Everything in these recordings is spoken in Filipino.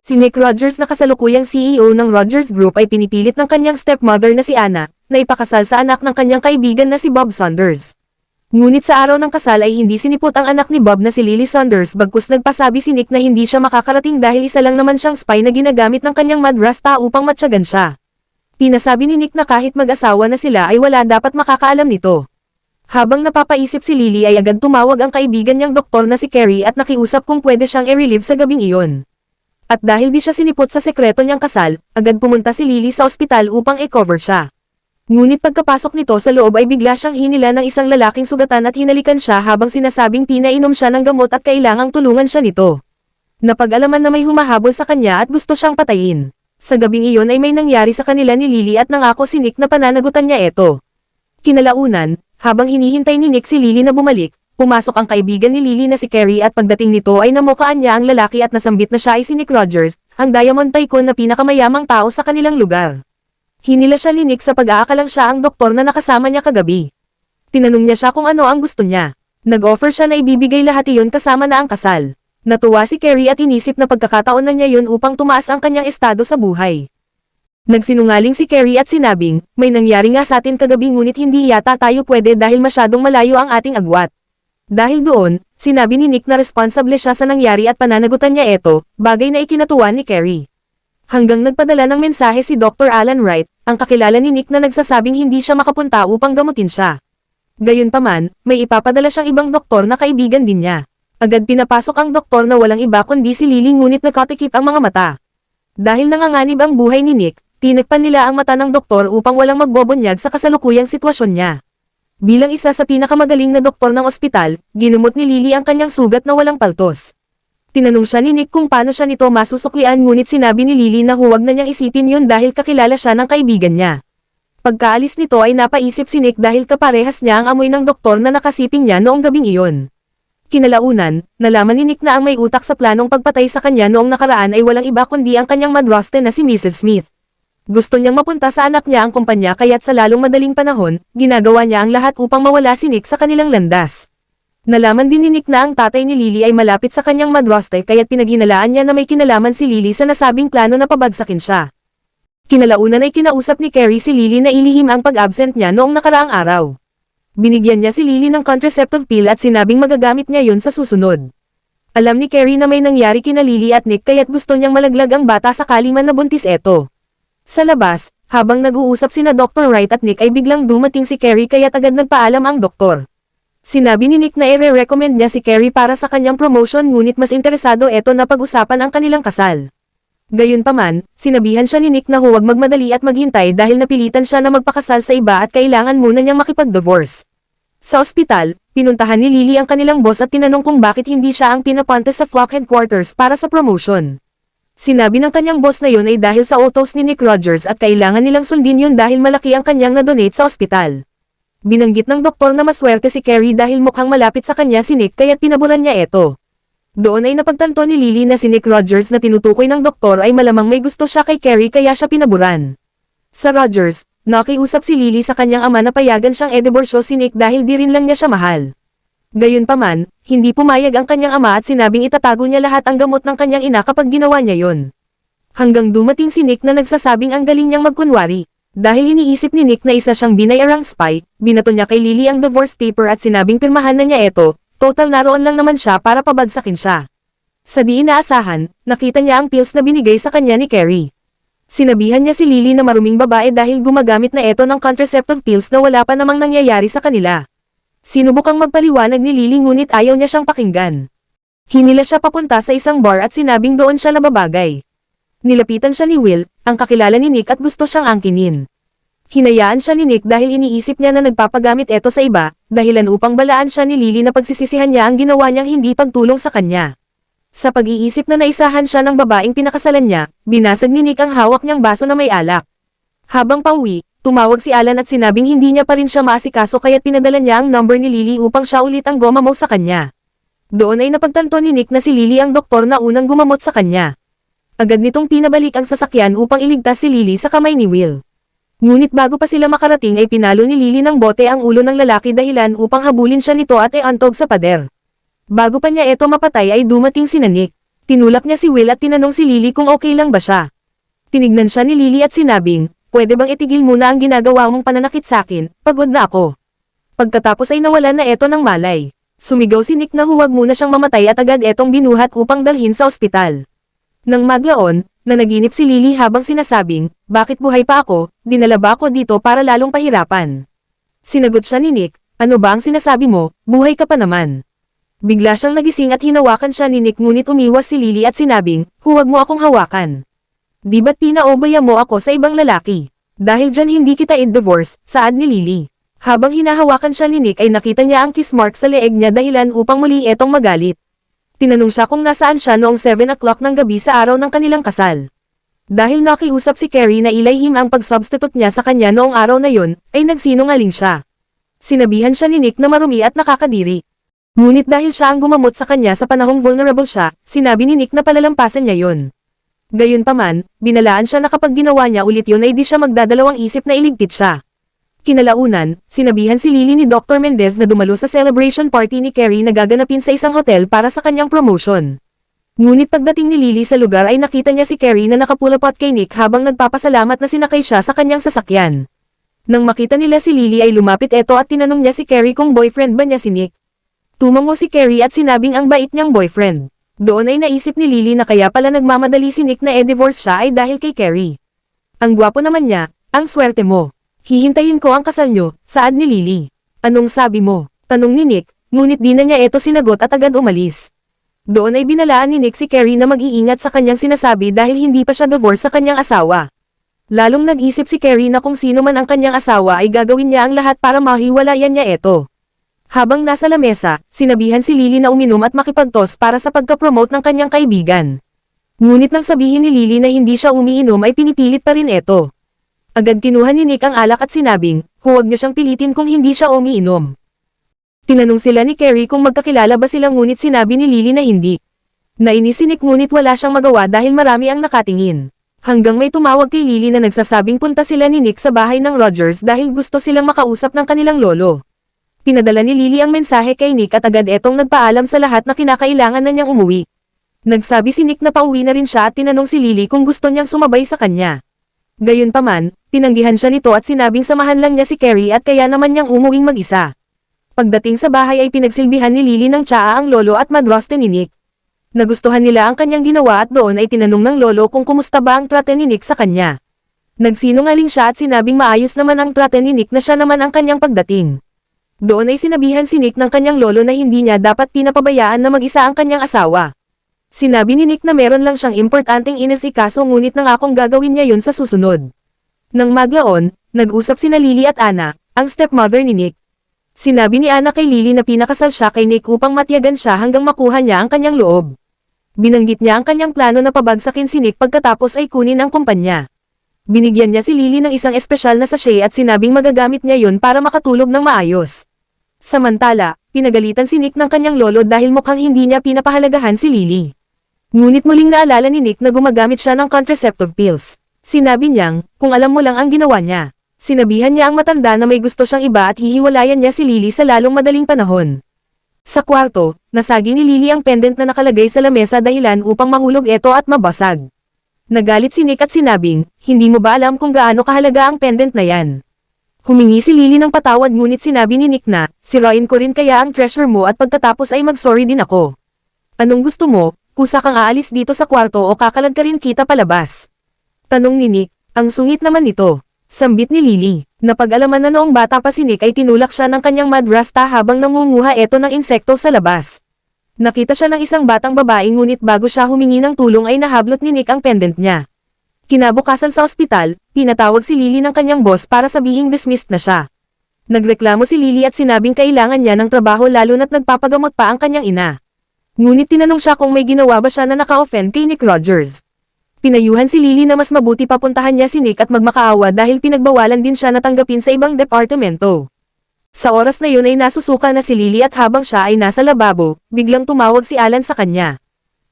Si Nick Rogers na kasalukuyang CEO ng Rogers Group ay pinipilit ng kanyang stepmother na si Anna, na ipakasal sa anak ng kanyang kaibigan na si Bob Saunders. Ngunit sa araw ng kasal ay hindi sinipot ang anak ni Bob na si Lily Saunders bagkus nagpasabi si Nick na hindi siya makakarating dahil isa lang naman siyang spy na ginagamit ng kanyang madrasta upang matyagan siya. Pinasabi ni Nick na kahit mag-asawa na sila ay wala dapat makakaalam nito. Habang napapaisip si Lily ay agad tumawag ang kaibigan niyang doktor na si Carrie at nakiusap kung pwede siyang i-relieve sa gabing iyon. At dahil di siya sinipot sa sekreto niyang kasal, agad pumunta si Lily sa ospital upang i-cover siya. Ngunit pagkapasok nito sa loob ay bigla siyang hinila ng isang lalaking sugatan at hinalikan siya habang sinasabing pinainom siya ng gamot at kailangang tulungan siya nito. Napag-alaman na may humahabol sa kanya at gusto siyang patayin. Sa gabing iyon ay may nangyari sa kanila ni Lily at nangako si Nick na pananagutan niya ito. Kinalaunan, habang hinihintay ni Nick si Lily na bumalik, pumasok ang kaibigan ni Lily na si Carrie at pagdating nito ay namukaan niya ang lalaki at nasambit na siya ay si Nick Rogers, ang Diamond Tycoon na pinakamayamang tao sa kanilang lugar. Hinila siya ni Nick sa pag-aakalang siya ang doktor na nakasama niya kagabi. Tinanong niya siya kung ano ang gusto niya. Nag-offer siya na ibibigay lahat iyon kasama na ang kasal. Natuwa si Carrie at inisip na pagkakataon na niya yun upang tumaas ang kanyang estado sa buhay. Nagsinungaling si Carrie at sinabing, may nangyari nga sa atin kagabi ngunit hindi yata tayo pwede dahil masyadong malayo ang ating agwat. Dahil doon, sinabi ni Nick na responsable siya sa nangyari at pananagutan niya ito, bagay na ikinatuwa ni Carrie. Hanggang nagpadala ng mensahe si Dr. Alan Wright, ang kakilala ni Nick na nagsasabing hindi siya makapunta upang gamutin siya. Gayunpaman, may ipapadala siyang ibang doktor na kaibigan din niya. Agad pinapasok ang doktor na walang iba kundi si Lily ngunit nakatikip ang mga mata. Dahil nanganganib ang buhay ni Nick, tinagpan nila ang mata ng doktor upang walang magbobunyag sa kasalukuyang sitwasyon niya. Bilang isa sa pinakamagaling na doktor ng ospital, ginumot ni Lily ang kanyang sugat na walang paltos. Tinanong siya ni Nick kung paano siya nito masusuklian ngunit sinabi ni Lily na huwag na niyang isipin yun dahil kakilala siya ng kaibigan niya. Pagkaalis nito ay napaisip si Nick dahil kaparehas niya ang amoy ng doktor na nakasiping niya noong gabing iyon. Kinalaunan, nalaman ni Nick na ang may utak sa planong pagpatay sa kanya noong nakaraan ay walang iba kundi ang kanyang madraste na si Mrs. Smith. Gusto niyang mapunta sa anak niya ang kumpanya kaya't sa lalong madaling panahon, ginagawa niya ang lahat upang mawala si Nick sa kanilang landas. Nalaman din ni Nick na ang tatay ni Lily ay malapit sa kanyang madraste kaya't pinaghinalaan niya na may kinalaman si Lily sa nasabing plano na pabagsakin siya. Kinalaunan ay kinausap ni Carrie si Lily na ilihim ang pag-absent niya noong nakaraang araw. Binigyan niya si Lily ng contraceptive pill at sinabing magagamit niya yun sa susunod. Alam ni Carrie na may nangyari kina Lily at Nick kaya't gusto niyang malaglag ang bata sakali man nabuntis eto. Sa labas, habang nag-uusap sina Dr. Wright at Nick ay biglang dumating si Carrie kaya't agad nagpaalam ang doktor. Sinabi ni Nick na i-recommend niya si Carrie para sa kanyang promotion ngunit mas interesado eto na pag-usapan ang kanilang kasal. Gayunpaman, sinabihan siya ni Nick na huwag magmadali at maghintay dahil napilitan siya na magpakasal sa iba at kailangan muna niyang makipag-divorce. Sa ospital, pinuntahan ni Lily ang kanilang boss at tinanong kung bakit hindi siya ang pinapunta sa flock headquarters para sa promotion. Sinabi ng kanyang boss na yun ay dahil sa utos ni Nick Rogers at kailangan nilang sundin yun dahil malaki ang kanyang na-donate sa ospital. Binanggit ng doktor na maswerte si Carrie dahil mukhang malapit sa kanya si Nick kaya't pinaburan niya ito. Doon ay napagtanto ni Lily na si Nick Rogers na tinutukoy ng doktor ay malamang may gusto siya kay Carrie kaya siya pinaburan. Sa Rogers, nakiusap si Lily sa kanyang ama na payagan siyang i-diborsyo si Nick dahil di rin lang niya siya mahal. Gayunpaman, hindi pumayag ang kanyang ama at sinabing itatago niya lahat ang gamot ng kanyang ina kapag ginawa niya yon. Hanggang dumating si Nick na nagsasabing ang galing niyang magkunwari. Dahil iniisip ni Nick na isa siyang binayarang spy, binato niya kay Lily ang divorce paper at sinabing pirmahan na niya ito, total naroon lang naman siya para pabagsakin siya. Sa di inaasahan, nakita niya ang pills na binigay sa kanya ni Carrie. Sinabihan niya si Lily na maruming babae dahil gumagamit na ito ng contraceptive pills na wala pa namang nangyayari sa kanila. Sinubukang magpaliwanag ni Lily ngunit ayaw niya siyang pakinggan. Hinila siya papunta sa isang bar at sinabing doon siya nababagay. Nilapitan siya ni Will, ang kakilala ni Nick at gusto siyang angkinin. Hinayaan siya ni Nick dahil iniisip niya na nagpapagamit ito sa iba, dahilan upang balaan siya ni Lily na pagsisisihan niya ang ginawa niyang hindi pagtulong sa kanya. Sa pag-iisip na naisahan siya ng babaeng pinakasalan niya, binasag ni Nick ang hawak niyang baso na may alak. Habang pauwi, tumawag si Alan at sinabing hindi niya pa rin siya maasikaso kaya't pinadala niya ang number ni Lily upang siya ulit ang gumamo sa kanya. Doon ay napagtanto ni Nick na si Lily ang doktor na unang gumamot sa kanya. Agad nitong pinabalik ang sasakyan upang iligtas si Lily sa kamay ni Will. Ngunit bago pa sila makarating ay pinalo ni Lily ng bote ang ulo ng lalaki dahilan upang habulin siya nito at iantog sa pader. Bago pa niya ito mapatay ay dumating si Nick. Tinulak niya si Will at tinanong si Lily kung okay lang ba siya. Tinignan siya ni Lily at sinabing, pwede bang itigil muna ang ginagawa mong pananakit sakin, pagod na ako. Pagkatapos ay nawalan na eto ng malay. Sumigaw si Nick na huwag muna siyang mamatay at agad etong binuhat upang dalhin sa ospital. Nang maglaon, nanaginip si Lily habang sinasabing, bakit buhay pa ako, dinala ba ako dito para lalong pahirapan? Sinagot siya ni Nick, ano ba ang sinasabi mo, buhay ka pa naman. Bigla siyang nagising at hinawakan siya ni Nick ngunit umiwas si Lily at sinabing, huwag mo akong hawakan. Di ba't pinaobaya mo ako sa ibang lalaki? Dahil dyan hindi kita i-divorce, saad ni Lily. Habang hinahawakan siya ni Nick ay nakita niya ang kiss mark sa leeg niya dahilan upang muli etong magalit. Tinanong siya kung nasaan siya noong 7 o'clock ng gabi sa araw ng kanilang kasal. Dahil nakiusap si Carrie na ilayhim ang pag-substitute niya sa kanya noong araw na yun, ay nagsinungaling siya. Sinabihan siya ni Nick na marumi at nakakadiri. Ngunit dahil siya ang gumamot sa kanya sa panahong vulnerable siya, sinabi ni Nick na palalampasan niya yon. Gayunpaman, binalaan siya na kapag ginawa niya ulit yun ay di siya magdadalawang isip na iligpit siya. Kinalaunan, sinabihan si Lily ni Dr. Mendez na dumalo sa celebration party ni Carrie na gaganapin sa isang hotel para sa kanyang promotion. Ngunit pagdating ni Lily sa lugar ay nakita niya si Carrie na nakapulapot kay Nick habang nagpapasalamat na sinakay siya sa kanyang sasakyan. Nang makita nila si Lily ay lumapit eto at tinanong niya si Carrie kung boyfriend ba niya si Nick. Tumango si Carrie at sinabing ang bait niyang boyfriend. Doon ay naisip ni Lily na kaya pala nagmamadali si Nick na divorce siya ay dahil kay Carrie. Ang gwapo naman niya, ang swerte mo. Hihintayin ko ang kasal niyo, saad ni Lily. Anong sabi mo? Tanong ni Nick, ngunit di na niya eto sinagot at agad umalis. Doon ay binalaan ni Nick si Carrie na mag-iingat sa kanyang sinasabi dahil hindi pa siya divorce sa kanyang asawa. Lalong nag-isip si Carrie na kung sino man ang kanyang asawa ay gagawin niya ang lahat para mahiwalayan niya eto. Habang nasa lamesa, sinabihan si Lily na uminom at makipagtos para sa pagka-promote ng kanyang kaibigan. Ngunit nang sabihin ni Lily na hindi siya umiinom ay pinipilit pa rin ito. Agad kinuha ni Nick ang alak at sinabing, huwag niyo siyang pilitin kung hindi siya umiinom. Tinanong sila ni Carrie kung magkakilala ba sila ngunit sinabi ni Lily na hindi. Nainis si Nick ngunit wala siyang magawa dahil marami ang nakatingin. Hanggang may tumawag kay Lily na nagsasabing punta sila ni Nick sa bahay ng Rogers dahil gusto silang makausap ng kanilang lolo. Pinadala ni Lily ang mensahe kay Nick at agad etong nagpaalam sa lahat na kinakailangan na niyang umuwi. Nagsabi si Nick na pauwi na rin siya at tinanong si Lily kung gusto niyang sumabay sa kanya. Gayunpaman, tinanggihan siya nito at sinabing samahan lang niya si Carrie at kaya naman niyang umuwing mag-isa. Pagdating sa bahay ay pinagsilbihan ni Lily ng tsaa ang lolo at madraste ni Nick. Nagustuhan nila ang kanyang ginawa at doon ay tinanong ng lolo kung kumusta ba ang trate ni Nick sa kanya. Nagsinungaling siya at sinabing maayos naman ang trate ni Nick na siya naman ang kanyang pagdating. Doon ay sinabihan si Nick ng kanyang lolo na hindi niya dapat pinapabayaan na mag-isa ang kanyang asawa. Sinabi ni Nick na meron lang siyang importanteng inasikaso ngunit nangakong gagawin niya yun sa susunod. Nang maglaon, nag-usap sina Lily at Anna, ang stepmother ni Nick. Sinabi ni Anna kay Lily na pinakasal siya kay Nick upang matiyagan siya hanggang makuha niya ang kanyang loob. Binanggit niya ang kanyang plano na pabagsakin si Nick pagkatapos ay kunin ang kumpanya. Binigyan niya si Lily ng isang espesyal na sachet at sinabing magagamit niya yun para makatulog ng maayos. Samantala, pinagalitan si Nick ng kanyang lolo dahil mukhang hindi niya pinapahalagahan si Lily. Ngunit muling naalala ni Nick na gumagamit siya ng contraceptive pills. Sinabi niyang, kung alam mo lang ang ginawa niya. Sinabihan niya ang matanda na may gusto siyang iba at hihiwalayan niya si Lily sa lalong madaling panahon. Sa kwarto, nasagi ni Lily ang pendant na nakalagay sa lamesa dahilan upang mahulog ito at mabasag. Nagalit si Nick at sinabing, hindi mo ba alam kung gaano kahalaga ang pendant na yan? Humingi si Lily ng patawad ngunit sinabi ni Nick na, sirain ko rin kaya ang treasure mo at pagkatapos ay mag-sorry din ako. Anong gusto mo, kusa kang aalis dito sa kwarto o kakalag ka rin kita palabas? Tanong ni Nick, ang sungit naman nito. Sambit ni Lily. Napag-alaman na noong bata pa si Nick ay tinulak siya ng kanyang madrasta habang nangunguha ito ng insekto sa labas. Nakita siya ng isang batang babae ngunit bago siya humingi ng tulong ay nahablot ni Nick ang pendant niya. Kinabukasan sa ospital, pinatawag si Lily ng kanyang boss para sabihing dismissed na siya. Nagreklamo si Lily at sinabing kailangan niya ng trabaho lalo na't nagpapagamot pa ang kanyang ina. Ngunit tinanong siya kung may ginawa ba siya na naka-offend kay Nick Rogers. Pinayuhan si Lily na mas mabuti papuntahan niya si Nick at magmakaawa dahil pinagbawalan din siya na tanggapin sa ibang departamento. Sa oras na yun ay nasusuka na si Lily at habang siya ay nasa lababo, biglang tumawag si Alan sa kanya.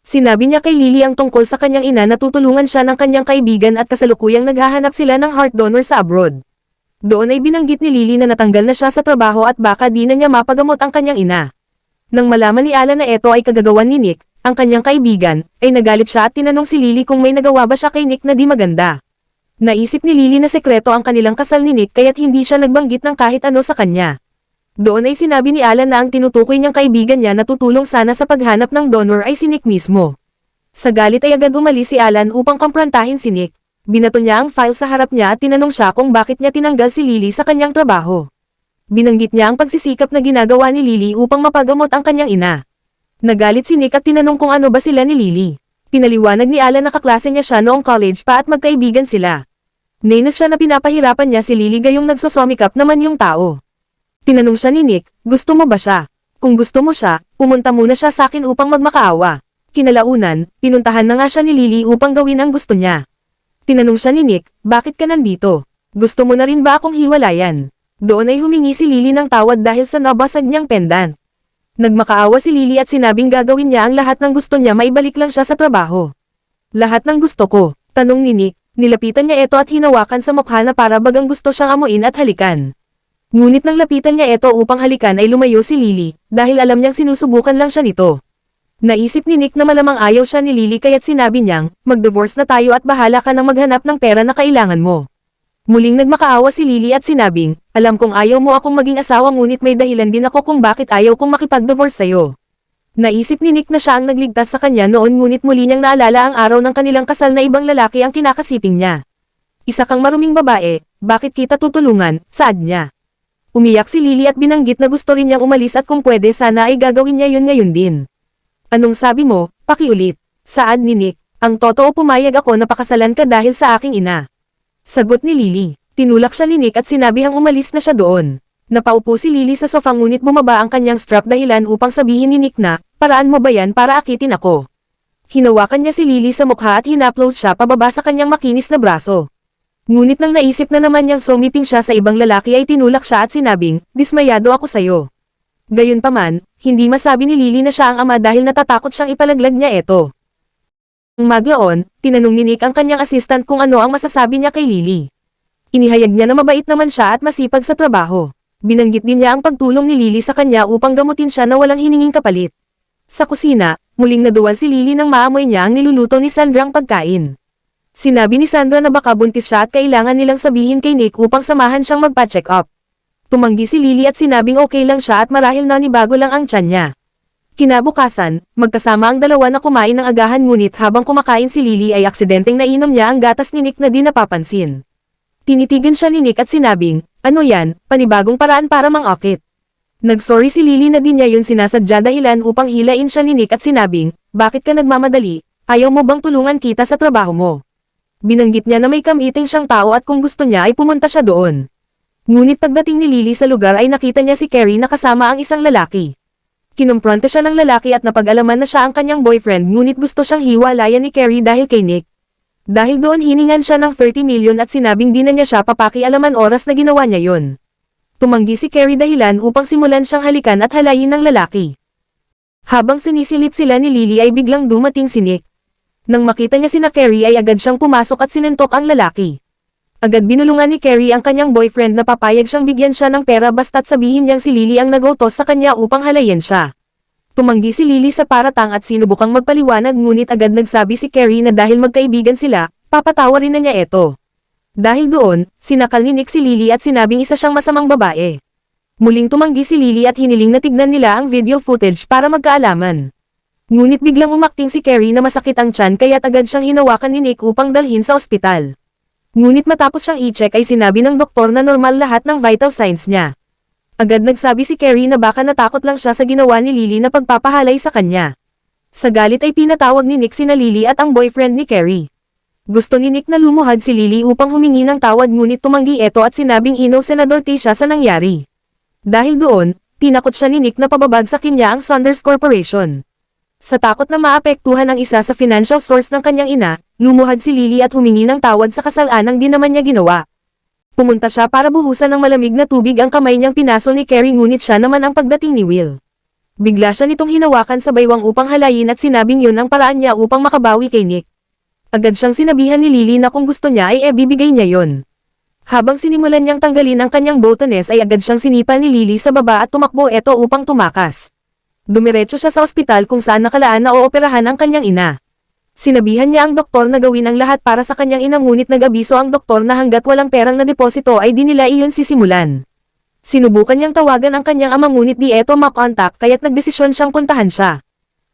Sinabi niya kay Lily ang tungkol sa kanyang ina na tutulungan siya ng kanyang kaibigan at kasalukuyang naghahanap sila ng heart donor sa abroad. Doon ay binanggit ni Lily na natanggal na siya sa trabaho at baka di na niya mapagamot ang kanyang ina. Nang malaman ni Alan na ito ay kagagawan ni Nick, ang kanyang kaibigan, ay nagalit siya at tinanong si Lily kung may nagawa ba siya kay Nick na di maganda. Naisip ni Lily na sekreto ang kanilang kasal ni Nick kaya't hindi siya nagbanggit ng kahit ano sa kanya. Doon ay sinabi ni Alan na ang tinutukoy niyang kaibigan niya na tutulong sana sa paghanap ng donor ay si Nick mismo. Sa galit ay agad umalis si Alan upang kumprontahin si Nick. Binato niya ang file sa harap niya at tinanong siya kung bakit niya tinanggal si Lily sa kanyang trabaho. Binanggit niya ang pagsisikap na ginagawa ni Lily upang mapagamot ang kanyang ina. Nagalit si Nick at tinanong kung ano ba sila ni Lily. Pinaliwanag ni Alan na kaklase niya siya noong college pa at magkaibigan sila. Nainis siya na pinapahirapan niya si Lily gayong nagsosomikap naman yung tao. Tinanong siya ni Nick, gusto mo ba siya? Kung gusto mo siya, pumunta muna siya sa akin upang magmakaawa. Kinalaunan, pinuntahan na nga siya ni Lily upang gawin ang gusto niya. Tinanong siya ni Nick, bakit ka nandito? Gusto mo na rin ba akong hiwalayan? Doon ay humingi si Lily ng tawad dahil sa nabasag niyang pendant. Nagmakaawa si Lily at sinabing gagawin niya ang lahat ng gusto niya maibalik lang siya sa trabaho. Lahat ng gusto ko, tanong ni Nick, nilapitan niya ito at hinawakan sa mukha na para bagang gusto siyang amuin at halikan. Ngunit nang lapitan niya ito upang halikan ay lumayo si Lily, dahil alam niyang sinusubukan lang siya nito. Naisip ni Nick na malamang ayaw siya ni Lily kaya't sinabi niyang, mag-divorce na tayo at bahala ka nang maghanap ng pera na kailangan mo. Muling nagmakaawa si Lily at sinabing, alam kong ayaw mo akong maging asawa ngunit may dahilan din ako kung bakit ayaw kong makipag-divorce sa'yo. Naisip ni Nick na siya ang nagligtas sa kanya noon ngunit muli niyang naalala ang araw ng kanilang kasal na ibang lalaki ang kinakasiping niya. Isa kang maruming babae, bakit kita tutulungan, saad niya. Umiyak si Lily at binanggit na gusto rin niyang umalis at kung pwede sana ay gagawin niya yun ngayon din. Anong sabi mo, pakiulit, saad ni Nick, ang totoo pumayag ako na pakasalan ka dahil sa aking ina. Sagot ni Lily. Tinulak siya ni Nick at sinabihang umalis na siya doon. Napaupo si Lily sa sofa ngunit bumaba ang kanyang strap dahilan upang sabihin ni Nick na, paraan mo ba yan para akitin ako? Hinawakan niya si Lily sa mukha at hinaplos siya pababa sa kanyang makinis na braso. Ngunit nang naisip na naman niyang sumiping siya sa ibang lalaki ay tinulak siya at sinabing, dismayado ako sayo. Gayunpaman, hindi masabi ni Lily na siya ang ama dahil natatakot siyang ipalaglag niya ito. Nang maglaon, tinanong ni Nick ang kanyang assistant kung ano ang masasabi niya kay Lily. Inihayag niya na mabait naman siya at masipag sa trabaho. Binanggit din niya ang pagtulong ni Lily sa kanya upang gamutin siya na walang hininging kapalit. Sa kusina, muling naduwal si Lily nang maamoy niya ang niluluto ni Sandrang pagkain. Sinabi ni Sandra na baka buntis siya at kailangan nilang sabihin kay Nick upang samahan siyang magpa-check up. Tumanggi si Lily at sinabing okay lang siya at marahil nanibago lang ang tiyan niya. Kinabukasan, magkasama ang dalawa na kumain ng agahan ngunit habang kumakain si Lily ay aksidenteng nainom niya ang gatas ni Nick na di napapansin. Tinitigan siya ni Nick at sinabing, ano yan, panibagong paraan para mangakit. Nagsorry si Lily na di niya yun sinasadya dahilan upang hilain siya ni Nick at sinabing, bakit ka nagmamadali, ayaw mo bang tulungan kita sa trabaho mo? Binanggit niya na may kamiting siyang tao at kung gusto niya ay pumunta siya doon. Ngunit pagdating ni Lily sa lugar ay nakita niya si Carrie na kasama ang isang lalaki. Kinumpronte siya ng lalaki at napag-alaman na siya ang kanyang boyfriend ngunit gusto siyang hiwalayan ni Carrie dahil kay Nick. Dahil doon hiningan siya ng 30 million at sinabing di na niya siya papakialaman oras na ginawa niya yon. Tumanggi si Carrie dahilan upang simulan siyang halikan at halayin ng lalaki. Habang sinisilip sila ni Lily ay biglang dumating si Nick. Nang makita niya sina Carrie ay agad siyang pumasok at sinentok ang lalaki. Agad binulungan ni Carrie ang kanyang boyfriend na papayag siyang bigyan siya ng pera basta't sabihin niyang si Lily ang nag-utos sa kanya upang halayin siya. Tumanggi si Lily sa paratang at sinubukang magpaliwanag ngunit agad nagsabi si Carrie na dahil magkaibigan sila, papatawarin na niya ito. Dahil doon, sinakal ni Nick si Lily at sinabing isa siyang masamang babae. Muling tumanggi si Lily at hiniling na tignan nila ang video footage para magkaalaman. Ngunit biglang umakting si Carrie na masakit ang tiyan kaya't agad siyang hinawakan ni Nick upang dalhin sa ospital. Ngunit matapos siyang i-check ay sinabi ng doktor na normal lahat ng vital signs niya. Agad nagsabi si Carrie na baka natakot lang siya sa ginawa ni Lily na pagpapahalay sa kanya. Sa galit ay pinatawag ni Nick sina Lily at ang boyfriend ni Carrie. Gusto ni Nick na lumuhad si Lily upang humingi ng tawad ngunit tumanggi ito at sinabing innocent siya sa nangyari. Dahil doon, tinakot siya ni Nick na pababagsakin niya ang Saunders Corporation. Sa takot na maapektuhan ang isa sa financial source ng kanyang ina, lumuhad si Lily at humingi ng tawad sa kasalanang di naman niya ginawa. Pumunta siya para buhusan ng malamig na tubig ang kamay niyang pinaso ni Carrie ngunit siya naman ang pagdating ni Will. Bigla siya nitong hinawakan sa baywang upang halayin at sinabing yun ang paraan niya upang makabawi kay Nick. Agad siyang sinabihan ni Lily na kung gusto niya ay bibigay niya yon. Habang sinimulan niyang tanggalin ang kanyang botones ay agad siyang sinipa ni Lily sa baba at tumakbo ito upang tumakas. Dumiretso siya sa ospital kung saan nakalaan na ooperahan ang kanyang ina. Sinabihan niya ang doktor na gawin ang lahat para sa kanyang ina ngunit nag-abiso ang doktor na hanggat walang perang na deposito ay di nila iyon sisimulan. Sinubukan niyang tawagan ang kanyang ama ngunit di eto makontak kaya't nagdesisyon siyang puntahan siya.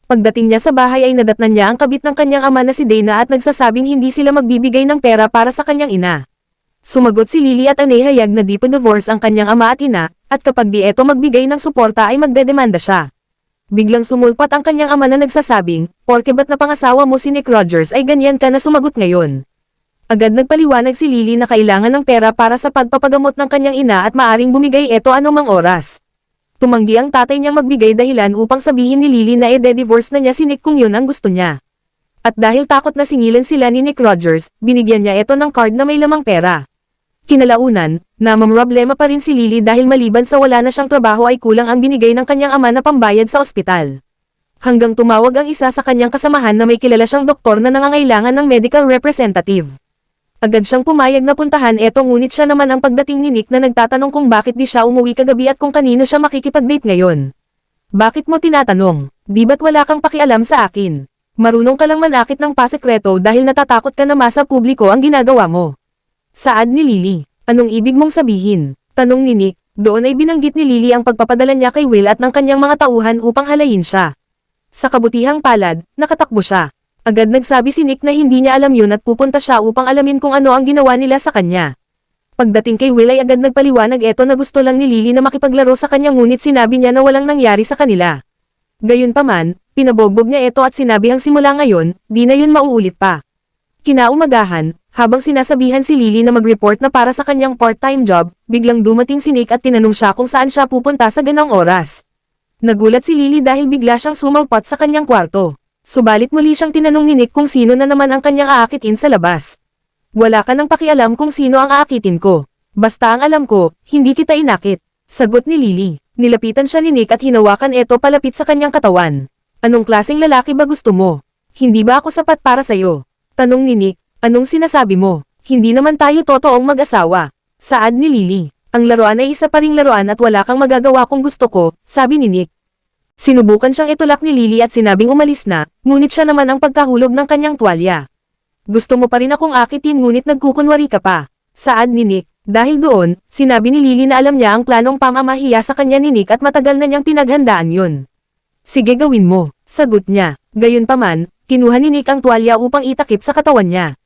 Pagdating niya sa bahay ay nadatnan niya ang kabit ng kanyang ama na si Dana at nagsasabing hindi sila magbibigay ng pera para sa kanyang ina. Sumagot si Lily at anehayag na di pa divorce ang kanyang ama at ina, at kapag di eto magbigay ng suporta ay magdedemanda siya. Biglang sumulpat ang kanyang ama na nagsasabing, porke ba't napangasawa mo si Nick Rogers ay ganyan ka na sumagot ngayon. Agad nagpaliwanag si Lily na kailangan ng pera para sa pagpapagamot ng kanyang ina at maaring bumigay eto anumang oras. Tumanggi ang tatay niyang magbigay dahilan upang sabihin ni Lily na ede-divorce na niya si Nick kung yun ang gusto niya. At dahil takot na singilan sila ni Nick Rogers, binigyan niya ito ng card na may lamang pera. Kinalaunan, namamroblema pa rin si Lily dahil maliban sa wala na siyang trabaho ay kulang ang binigay ng kanyang ama na pambayad sa ospital. Hanggang tumawag ang isa sa kanyang kasamahan na may kilala siyang doktor na nangangailangan ng medical representative. Agad siyang pumayag na puntahan eto ngunit siya naman ang pagdating ni Nick na nagtatanong kung bakit di siya umuwi kagabi at kung kanino siya makikipag-date ngayon. Bakit mo tinatanong? Di ba't wala kang pakialam sa akin? Marunong ka lang manakit ng pasekreto dahil natatakot ka na masa publiko ang ginagawa mo. Saad ni Lily. Anong ibig mong sabihin? Tanong ni Nick. Doon ay binanggit ni Lily ang pagpapadala niya kay Will at ng kanyang mga tauhan upang halayin siya. Sa kabutihang palad, nakatakbo siya. Agad nagsabi si Nick na hindi niya alam yun at pupunta siya upang alamin kung ano ang ginawa nila sa kanya. Pagdating kay Will ay agad nagpaliwanag eto na gusto lang ni Lily na makipaglaro sa kanya ngunit sinabi niya na walang nangyari sa kanila. Gayunpaman, pinabogbog niya eto at sinabihang simula ngayon, di na yun mauulit pa. Kinaumagahan, habang sinasabihan si Lily na mag-report na para sa kanyang part-time job, biglang dumating si Nick at tinanong siya kung saan siya pupunta sa ganong oras. Nagulat si Lily dahil bigla siyang sumalpat sa kanyang kwarto. Subalit muli siyang tinanong ni Nick kung sino na naman ang kanyang aakitin sa labas. Wala ka nang pakialam kung sino ang aakitin ko. Basta ang alam ko, hindi kita inakit. Sagot ni Lily. Nilapitan siya ni Nick at hinawakan eto palapit sa kanyang katawan. Anong klaseng lalaki ba gusto mo? Hindi ba ako sapat para sa'yo? Tanong ni Nick. Anong sinasabi mo? Hindi naman tayo totoong mag-asawa. Saad ni Lily. Ang laruan ay isa pa ring laruan at wala kang magagawa kung gusto ko, sabi ni Nick. Sinubukan siyang itulak ni Lily at sinabing umalis na, ngunit siya naman ang pagkahulog ng kanyang tuwalya. Gusto mo pa rin akong akitin ngunit nagkukunwari ka pa. Saad ni Nick. Dahil doon, sinabi ni Lily na alam niya ang planong pamamahiya sa kanya ni Nick at matagal na niyang pinaghandaan yun. Sige gawin mo, sagot niya. Gayunpaman, kinuha ni Nick ang tuwalya upang itakip sa katawan niya.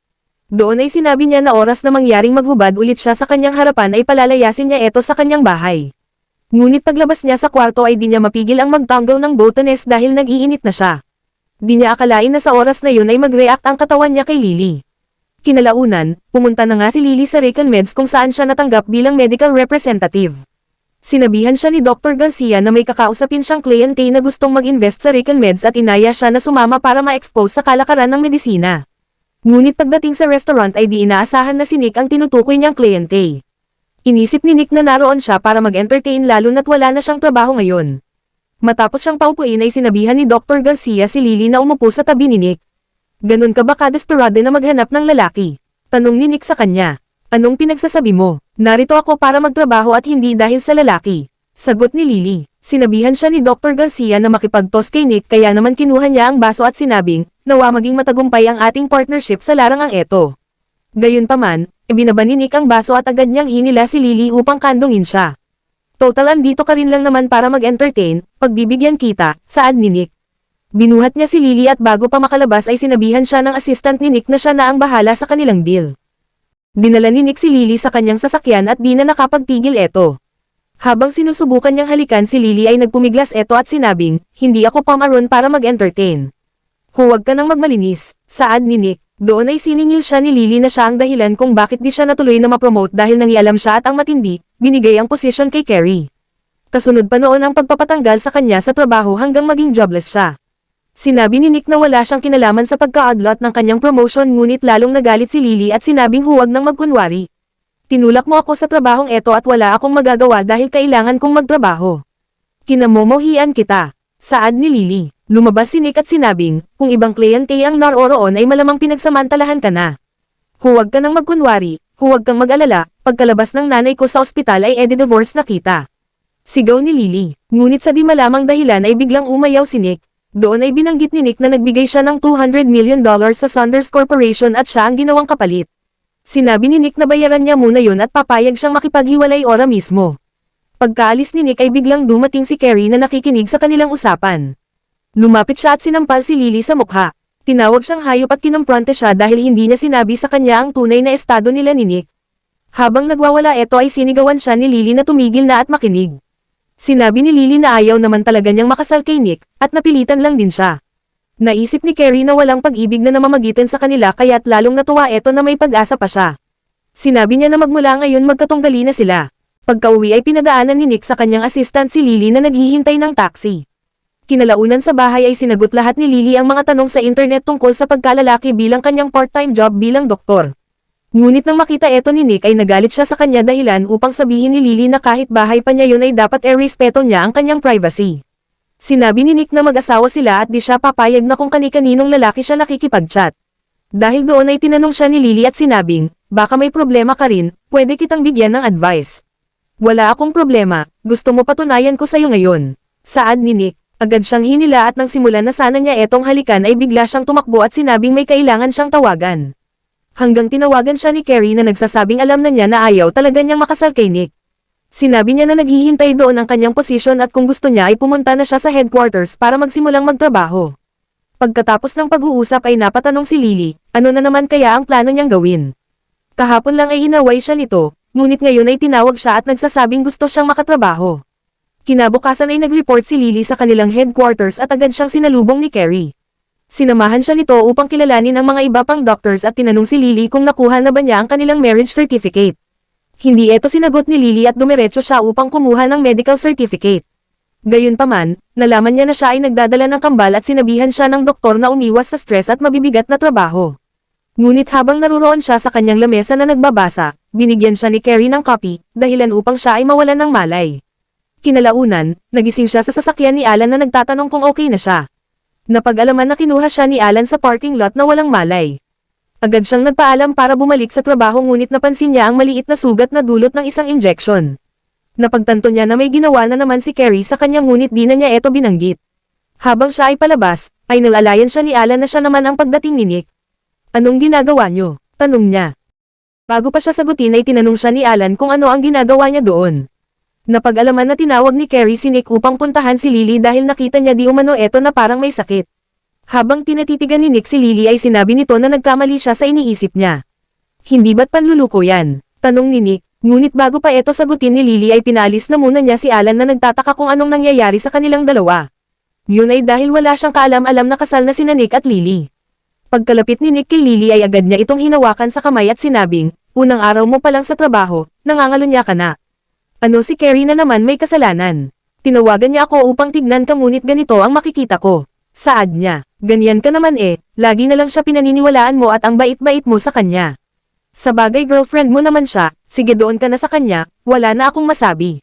Doon ay sinabi niya na oras na mangyaring maghubad ulit siya sa kanyang harapan ay palalayasin niya ito sa kanyang bahay. Ngunit paglabas niya sa kwarto ay di niya mapigil ang magtanggal ng botones dahil nag-iinit na siya. Di niya akalain na sa oras na yun ay mag-react ang katawan niya kay Lily. Kinalaunan, pumunta na nga si Lily sa Recon Meds kung saan siya natanggap bilang medical representative. Sinabihan siya ni Dr. Garcia na may kakausapin siyang kliyente na gustong mag-invest sa Recon Meds at inaya siya na sumama para ma-expose sa kalakaran ng medisina. Ngunit pagdating sa restaurant ay di inaasahan na si Nick ang tinutukoy niyang kliyente. Inisip ni Nick na naroon siya para mag-entertain lalo na't wala na siyang trabaho ngayon. Matapos siyang paupuin ay sinabihan ni Dr. Garcia si Lily na umupo sa tabi ni Nick. Ganun ka ba kadesperado na maghanap ng lalaki? Tanong ni Nick sa kanya. Anong pinagsasabi mo? Narito ako para magtrabaho at hindi dahil sa lalaki. Sagot ni Lily. Sinabihan siya ni Dr. Garcia na makipagtos kay Nick kaya naman kinuha niya ang baso at sinabing, nawa maging matagumpay ang ating partnership sa larangang eto. Gayunpaman, ibinaba ni Nick ang baso at agad niyang hinila si Lily upang kandungin siya. Total andito ka rin lang naman para mag-entertain, pagbibigyan kita, saad ni Nick. Binuhat niya si Lily at bago pa makalabas ay sinabihan siya ng assistant ni Nick na siya na ang bahala sa kanilang deal. Dinala ni Nick si Lily sa kanyang sasakyan at di na nakapagpigil eto. Habang sinusubukan niyang halikan si Lily ay nagpumiglas eto at sinabing, hindi ako pamaroon para mag-entertain. Huwag ka nang magmalinis, saad ni Nick. Doon ay siningil siya ni Lily na siya ang dahilan kung bakit di siya natuloy na ma-promote dahil nangialam siya at ang matindi, binigay ang posisyon kay Carrie. Kasunod pa noon ang pagpapatanggal sa kanya sa trabaho hanggang maging jobless siya. Sinabi ni Nick na wala siyang kinalaman sa pagka-adlot ng kanyang promotion ngunit lalong nagalit si Lily at sinabing huwag nang magkunwari. Tinulak mo ako sa trabahong eto at wala akong magagawa dahil kailangan kong magtrabaho. Kinamomohian kita, saad ni Lily. Lumabas si Nick at sinabing, kung ibang kliyente ang naroroon ay malamang pinagsamantalahan ka na. Huwag ka nang magkunwari, huwag kang mag-alala, pagkalabas ng nanay ko sa ospital ay edi-divorce na kita. Sigaw ni Lily. Ngunit sa di malamang dahilan ay biglang umayaw si Nick. Doon ay binanggit ni Nick na nagbigay siya ng $200 million sa Saunders Corporation at siya ang ginawang kapalit. Sinabi ni Nick na bayaran niya muna yun at papayag siyang makipaghiwalay ora mismo. Pagkaalis ni Nick ay biglang dumating si Carrie na nakikinig sa kanilang usapan. Lumapit siya at sinampal si Lily sa mukha. Tinawag siyang hayop at kinumpronte siya dahil hindi niya sinabi sa kanya ang tunay na estado nila ni Nick. Habang nagwawala ito ay sinigawan siya ni Lily na tumigil na at makinig. Sinabi ni Lily na ayaw naman talaga niyang makasal kay Nick, at napilitan lang din siya. Naisip ni Carrie na walang pag-ibig na namamagitan sa kanila kaya't lalong natuwa ito na may pag-asa pa siya. Sinabi niya na magmula ngayon magkatunggali na sila. Pagka-uwi ay pinadaanan ni Nick sa kanyang assistant si Lily na naghihintay ng taxi. Kinalaunan sa bahay ay sinagot lahat ni Lily ang mga tanong sa internet tungkol sa pagkalalaki bilang kanyang part-time job bilang doktor. Ngunit nang makita ito ni Nick ay nagalit siya sa kanya dahilan upang sabihin ni Lily na kahit bahay pa niya yun ay dapat respeto niya ang kanyang privacy. Sinabi ni Nick na mag-asawa sila at di siya papayag na kung kani-kaninong lalaki siya nakikipag-chat. Dahil doon ay tinanong siya ni Lily at sinabing, baka may problema ka rin, pwede kitang bigyan ng advice. Wala akong problema, gusto mo patunayan ko sa'yo ngayon. Saad ni Nick, agad siyang hinila at nang simulan na sana niya etong halikan ay bigla siyang tumakbo at sinabing may kailangan siyang tawagan. Hanggang tinawagan siya ni Carrie na nagsasabing alam na niya na ayaw talaga niyang makasal kay Nick. Sinabi niya na naghihintay doon ang kanyang posisyon at kung gusto niya ay pumunta na siya sa headquarters para magsimulang magtrabaho. Pagkatapos ng pag-uusap ay napatanong si Lily, ano na naman kaya ang plano niyang gawin. Kahapon lang ay hinaway siya nito, ngunit ngayon ay tinawag siya at nagsasabing gusto siyang makatrabaho. Kinabukasan ay nag-report si Lily sa kanilang headquarters at agad siyang sinalubong ni Carrie. Sinamahan siya nito upang kilalanin ang mga iba pang doctors at tinanong si Lily kung nakuha na ba niya ang kanilang marriage certificate. Hindi ito sinagot ni Lily at dumiretso siya upang kumuha ng medical certificate. Gayunpaman, nalaman niya na siya ay nagdadala ng kambal at sinabihan siya ng doktor na umiwas sa stress at mabibigat na trabaho. Ngunit habang naruroon siya sa kanyang lamesa na nagbabasa, binigyan siya ni Carrie ng copy, dahilan upang siya ay mawalan ng malay. Kinalaunan, nagising siya sa sasakyan ni Alan na nagtatanong kung okay na siya. Napag-alaman na kinuha siya ni Alan sa parking lot na walang malay. Agad siyang nagpaalam para bumalik sa trabaho ngunit napansin niya ang maliit na sugat na dulot ng isang injection. Napagtanto niya na may ginawa na naman si Carrie sa kanya ngunit di na niya ito binanggit. Habang siya ay palabas, ay nalalayan siya ni Alan na siya naman ang pagdating ni Nick. Anong ginagawa niyo? Tanong niya. Bago pa siya sagutin ay tinanong siya ni Alan kung ano ang ginagawa niya doon. Napag-alaman na tinawag ni Carrie si Nick upang puntahan si Lily dahil nakita niya di umano eto na parang may sakit. Habang tinatitigan ni Nick si Lily ay sinabi nito na nagkamali siya sa iniisip niya. Hindi ba't panluluko yan? Tanong ni Nick, ngunit bago pa eto sagutin ni Lily ay pinalis na muna niya si Alan na nagtataka kung anong nangyayari sa kanilang dalawa. Yun ay dahil wala siyang kaalam-alam na kasal na sina Nick at Lily. Pagkalapit ni Nick kay Lily ay agad niya itong hinawakan sa kamay at sinabing, unang araw mo pa lang sa trabaho, nangangalunya ka na. Ano si Carrie na naman may kasalanan? Tinawagan niya ako upang tignan ka ngunit ganito ang makikita ko. Saad niya, ganyan ka naman lagi na lang siya pinaniniwalaan mo at ang bait-bait mo sa kanya. Sa bagay girlfriend mo naman siya, sige doon ka na sa kanya, wala na akong masabi.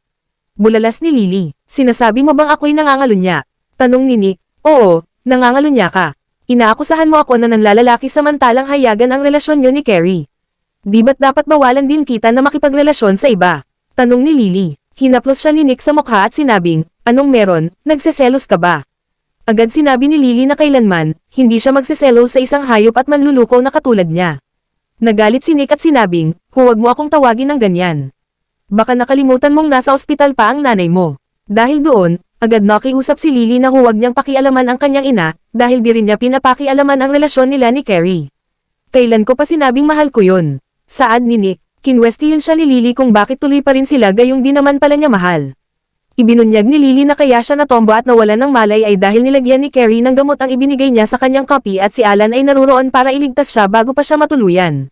Bulalas ni Lily, sinasabi mo bang ako'y nangangalunya? Tanong ni Nick, oo, nangangalunya ka. Inaakusahan mo ako na nanlalalaki samantalang hayagan ang relasyon niyo ni Carrie. Di ba't dapat bawalan din kita na makipagrelasyon sa iba? Tanong ni Lily. Hinaplos siya ni Nick sa mukha at sinabing, anong meron, nagseselos ka ba? Agad sinabi ni Lily na kailanman, hindi siya magseselos sa isang hayop at manluluko na katulad niya. Nagalit si Nick at sinabing, huwag mo akong tawagin ng ganyan. Baka nakalimutan mong nasa ospital pa ang nanay mo. Dahil doon, agad nakiusap si Lily na huwag niyang pakialaman ang kanyang ina, dahil di rin niya pinapakialaman ang relasyon nila ni Carrie. Kailan ko pa sinabing mahal ko yun? Saad ni Nick. Kinwestiyon siya ni Lily kung bakit tuloy pa rin sila gayong di naman pala niya mahal. Ibinunyag ni Lily na kaya siya natombo at nawalan ng malay ay dahil nilagyan ni Carrie ng gamot ang ibinigay niya sa kanyang copy at si Alan ay naruroon para iligtas siya bago pa siya matuluyan.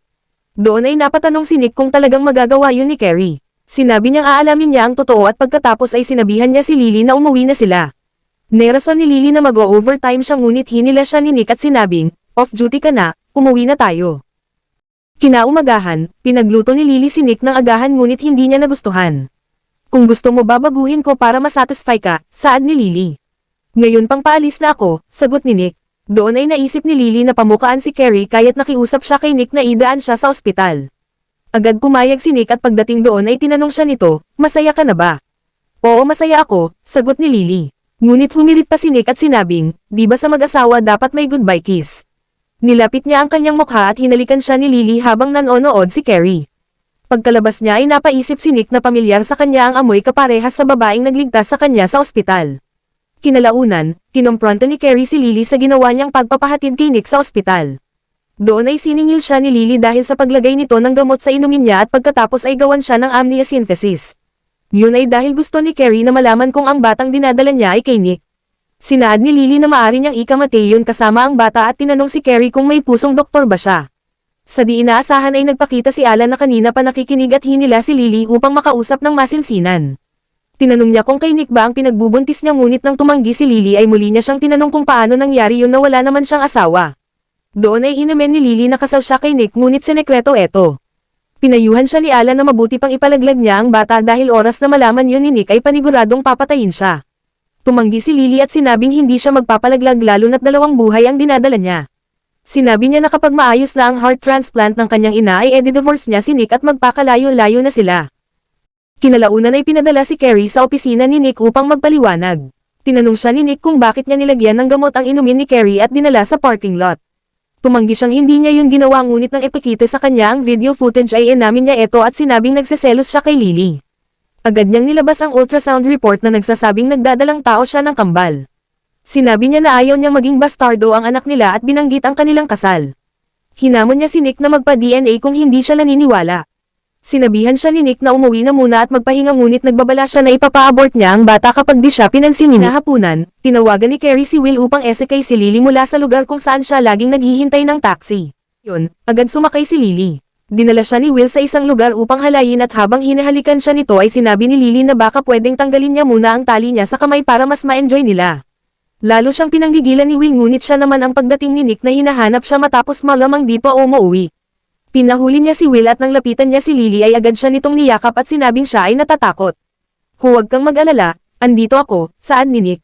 Doon ay napatanong si Nick kung talagang magagawa yun ni Carrie. Sinabi niyang aalamin niya ang totoo at pagkatapos ay sinabihan niya si Lily na umuwi na sila. Nerason ni Lily na mag-o-overtime siya ngunit hinila siya ni Nick at sinabing, off-duty ka na, umuwi na tayo. Kinaumagahan, pinagluto ni Lily si Nick ng agahan ngunit hindi niya nagustuhan. Kung gusto mo babaguhin ko para masatisfy ka, saad ni Lily. Ngayon pang paalis na ako, sagot ni Nick. Doon ay naisip ni Lily na pamukaan si Carrie kaya't nakiusap siya kay Nick na idaan siya sa ospital. Agad pumayag si Nick at pagdating doon ay tinanong siya nito, masaya ka na ba? Oo, masaya ako, sagot ni Lily. Ngunit humirit pa si Nick at sinabing, di ba sa mag-asawa dapat may goodbye kiss? Nilapit niya ang kanyang mukha at hinalikan siya ni Lily habang nanonood si Carrie. Pagkalabas niya ay napaisip si Nick na pamilyar sa kanya ang amoy kaparehas sa babaeng nagligtas sa kanya sa ospital. Kinalaunan, kinompronta ni Carrie si Lily sa ginawa niyang pagpapahatid kay Nick sa ospital. Doon ay siningil siya ni Lily dahil sa paglagay nito ng gamot sa inumin niya at pagkatapos ay gawan siya ng amniosynthesis. Yun ay dahil gusto ni Carrie na malaman kung ang batang dinadala niya ay kay Nick. Sinaad ni Lily na maaari niyang ikamatay yun kasama ang bata at tinanong si Carrie kung may pusong doktor ba siya. Sa di inaasahan ay nagpakita si Alan na kanina pa nakikinig at hinila si Lily upang makausap ng masinsinan. Tinanong niya kung kay Nick ba ang pinagbubuntis niya ngunit nang tumanggi si Lily ay muli niya siyang tinanong kung paano nangyari yun na wala naman siyang asawa. Doon ay inamin ni Lily na kasal siya kay Nick ngunit sinekreto eto. Pinayuhan siya ni Alan na mabuti pang ipalaglag niya ang bata dahil oras na malaman yun ni Nick ay paniguradong papatayin siya. Tumanggi si Lily at sinabing hindi siya magpapalaglag lalo na't 2 buhay ang dinadala niya. Sinabi niya na kapag maayos na ang heart transplant ng kanyang ina ay edi-divorce niya si Nick at magpakalayo-layo na sila. Kinalaunan ay pinadala si Carrie sa opisina ni Nick upang magpaliwanag. Tinanong siya ni Nick kung bakit niya nilagyan ng gamot ang inumin ni Carrie at dinala sa parking lot. Tumanggi siyang hindi niya yun ginawa ngunit nang ipakita sa kanya ang video footage ay inamin niya ito at sinabing nagseselos siya kay Lily. Agad niyang nilabas ang ultrasound report na nagsasabing nagdadalang tao siya ng kambal. Sinabi niya na ayaw niyang maging bastardo ang anak nila at binanggit ang kanilang kasal. Hinamon niya si Nick na magpa-DNA kung hindi siya naniniwala. Sinabihan siya ni Nick na umuwi na muna at magpahinga ngunit nagbabala siya na ipapa-abort niya ang bata kapag di siya pinansin. Hapunan, tinawagan ni Carrie si Will upang esekay si Lily mula sa lugar kung saan siya laging naghihintay ng taxi. Yun, agad sumakay si Lily. Dinala siya ni Will sa isang lugar upang halayin at habang hinahalikan siya nito ay sinabi ni Lily na baka pwedeng tanggalin niya muna ang tali niya sa kamay para mas ma-enjoy nila. Lalo siyang pinanggigilan ni Will ngunit siya naman ang pagdating ni Nick na hinahanap siya matapos malamang di pa umuwi. Pinahuli niya si Will at nang lapitan niya si Lily ay agad siya nitong niyakap at sinabing siya ay natatakot. Huwag kang mag-alala, andito ako, saad ni Nick.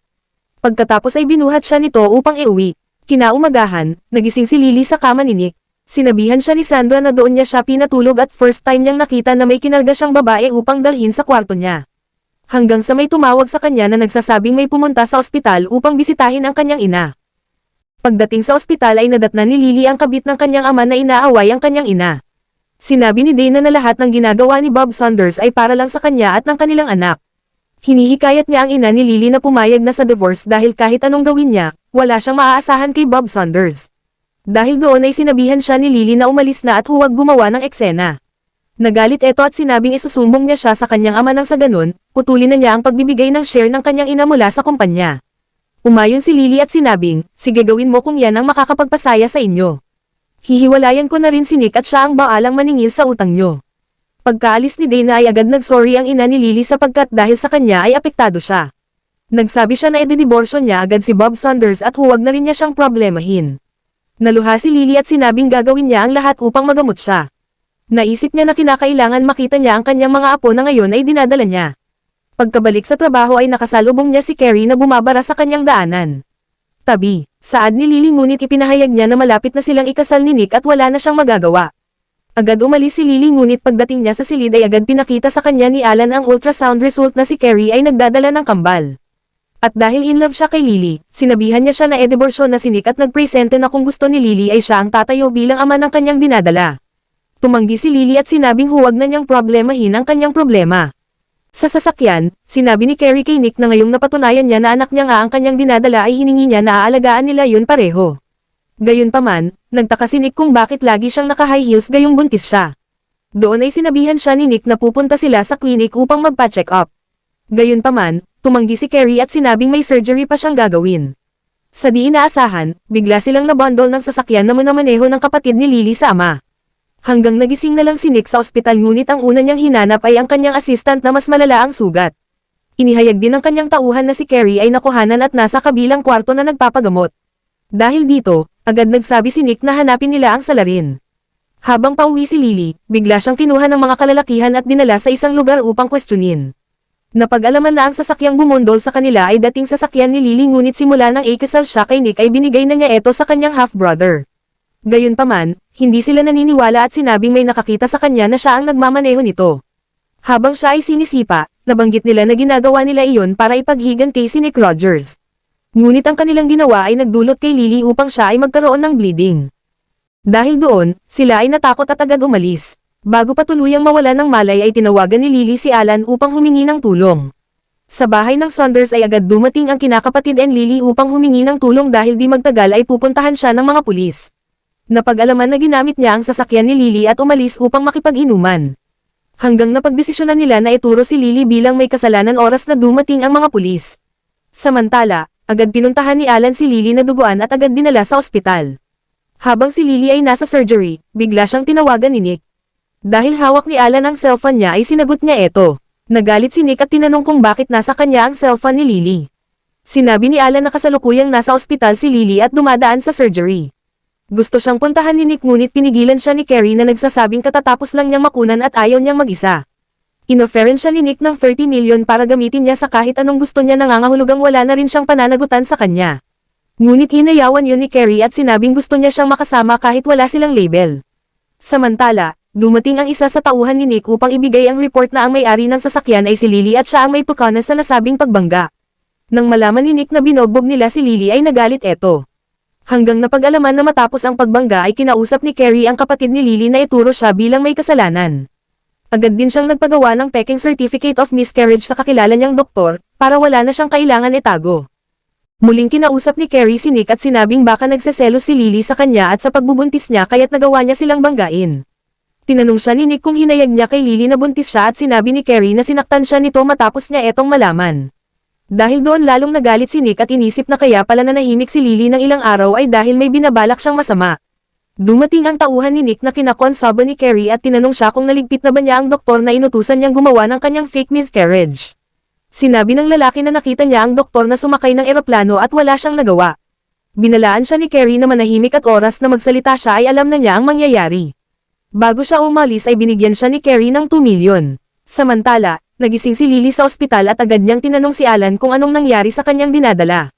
Pagkatapos ay binuhat siya nito upang iuwi. Kinaumagahan, nagising si Lily sa kama ni Nick. Sinabihan siya ni Sandra na doon niya siya pinatulog at first time niyang nakita na may kinarga siyang babae upang dalhin sa kwarto niya. Hanggang sa may tumawag sa kanya na nagsasabing may pumunta sa ospital upang bisitahin ang kanyang ina. Pagdating sa ospital ay nadatnan ni Lily ang kabit ng kanyang ama na inaaway ang kanyang ina. Sinabi ni Dana na lahat ng ginagawa ni Bob Saunders ay para lang sa kanya at ng kanilang anak. Hinihikayat niya ang ina ni Lily na pumayag na sa divorce dahil kahit anong gawin niya, wala siyang maaasahan kay Bob Saunders. Dahil doon ay sinabihan siya ni Lily na umalis na at huwag gumawa ng eksena. Nagalit ito at sinabing isusumbong niya siya sa kanyang ama nang sa ganun, putulin na niya ang pagbibigay ng share ng kanyang ina mula sa kumpanya. Umayon si Lily at sinabing, sige gawin mo kung yan ang makakapagpasaya sa inyo. Hihiwalayan ko na rin si Nick at siya ang baalang maningil sa utang nyo. Pagkaalis ni Dana ay agad nagsorry ang ina ni Lily sapagkat dahil sa kanya ay apektado siya. Nagsabi siya na edidiborsyo niya agad si Bob Saunders at huwag na rin niya siyang problemahin. Naluha si Lily at sinabing gagawin niya ang lahat upang magamot siya. Naisip niya na kinakailangan makita niya ang kanyang mga apo na ngayon ay dinadala niya. Pagkabalik sa trabaho ay nakasalubong niya si Carrie na bumabara sa kanyang daanan. Tabi, saad ni Lily ngunit ipinahayag niya na malapit na silang ikasal ni Nick at wala na siyang magagawa. Agad umalis si Lily ngunit pagdating niya sa silid ay agad pinakita sa kanya ni Alan ang ultrasound result na si Carrie ay nagdadala ng kambal. At dahil in love siya kay Lily, sinabihan niya siya na ediborsyo na si Nick at nagpresente na kung gusto ni Lily ay siya ang tatayo bilang ama ng kanyang dinadala. Tumanggi si Lily at sinabing huwag na niyang problemahin ang kanyang problema. Sa sasakyan, sinabi ni Carrie kay Nick na ngayong napatunayan niya na anak niya nga ang kanyang dinadala ay hiningi niya na aalagaan nila yun pareho. Gayunpaman, nagtaka si Nick kung bakit lagi siyang naka-high heels gayong buntis siya. Doon ay sinabihan siya ni Nick na pupunta sila sa klinik upang magpa-check up. Gayunpaman, tumanggi si Carrie at sinabing may surgery pa siyang gagawin. Sa di inaasahan, bigla silang nabundol ng sasakyan na manamaneho ng kapatid ni Lily sa ama. Hanggang nagising na lang si Nick sa ospital ngunit ang una niyang hinanap ay ang kanyang assistant na mas malala ang sugat. Inihayag din ng kanyang tauhan na si Carrie ay nakuhanan at nasa kabilang kwarto na nagpapagamot. Dahil dito, agad nagsabi si Nick na hanapin nila ang salarin. Habang pauwi si Lily, bigla siyang kinuha ng mga kalalakihan at dinala sa isang lugar upang questionin. Napag-alaman na ang sasakyang bumundol sa kanila ay dating sasakyan ni Lily ngunit simula ng ikasal siya kay Nick ay binigay na niya ito sa kanyang half-brother. Gayunpaman, hindi sila naniniwala at sinabing may nakakita sa kanya na siya ang nagmamaneho nito. Habang siya ay sinisipa, nabanggit nila na ginagawa nila iyon para ipaghiganti si Nick Rogers. Ngunit ang kanilang ginawa ay nagdulot kay Lily upang siya ay magkaroon ng bleeding. Dahil doon, sila ay natakot at agad umalis. Bago pa tuluyang mawala ng malay ay tinawagan ni Lily si Alan upang humingi ng tulong. Sa bahay ng Saunders ay agad dumating ang kinakapatid and Lily upang humingi ng tulong dahil di magtagal ay pupuntahan siya ng mga pulis. Napag-alaman na ginamit niya ang sasakyan ni Lily at umalis upang makipag-inuman. Hanggang napagdesisyonan nila na ituro si Lily bilang may kasalanan oras na dumating ang mga pulis. Samantala, agad pinuntahan ni Alan si Lily na duguan at agad dinala sa ospital. Habang si Lily ay nasa surgery, bigla siyang tinawagan ni Nick. Dahil hawak ni Alan ang cellphone niya ay sinagot niya ito. Nagalit si Nick at tinanong kung bakit nasa kanya ang cellphone ni Lily. Sinabi ni Alan na kasalukuyang nasa ospital si Lily at dumadaan sa surgery. Gusto siyang puntahan ni Nick ngunit pinigilan siya ni Carrie na nagsasabing katatapos lang niyang makunan at ayaw niyang mag-isa. Inofferan siya ni Nick ng 30 million para gamitin niya sa kahit anong gusto niya nangangahulugang wala na rin siyang pananagutan sa kanya. Ngunit hinayawan yun ni Carrie at sinabing gusto niya siyang makasama kahit wala silang label. Samantala, dumating ang isa sa tauhan ni Nick upang ibigay ang report na ang may-ari ng sasakyan ay si Lily at siya ang may pagkana sa nasabing pagbangga. Nang malaman ni Nick na binogbog nila si Lily ay nagalit eto. Hanggang napag-alaman na matapos ang pagbangga ay kinausap ni Carrie ang kapatid ni Lily na ituro siya bilang may kasalanan. Agad din siyang nagpagawa ng peking certificate of miscarriage sa kakilala niyang doktor, para wala na siyang kailangan itago. Muling kinausap ni Carrie si Nick at sinabing baka nagseselos si Lily sa kanya at sa pagbubuntis niya kaya't nagawa niya silang banggain. Tinanong siya ni Nick kung hinayag niya kay Lily na buntis siya at sinabi ni Carrie na sinaktan siya nito matapos niya etong malaman. Dahil doon lalong nagalit si Nick at inisip na kaya pala nanahimik si Lily ng ilang araw ay dahil may binabalak siyang masama. Dumating ang tauhan ni Nick na kinakonsaba ni Carrie at tinanong siya kung naligpit na ba niya ang doktor na inutusan niyang gumawa ng kanyang fake miscarriage. Sinabi ng lalaki na nakita niya ang doktor na sumakay ng eroplano at wala siyang nagawa. Binalaan siya ni Carrie na manahimik at oras na magsalita siya ay alam na niya ang mangyayari. Bago siya umalis ay binigyan siya ni Carrie ng 2 milyon. Samantala, nagising si Lily sa ospital at agad niyang tinanong si Alan kung anong nangyari sa kanyang dinadala.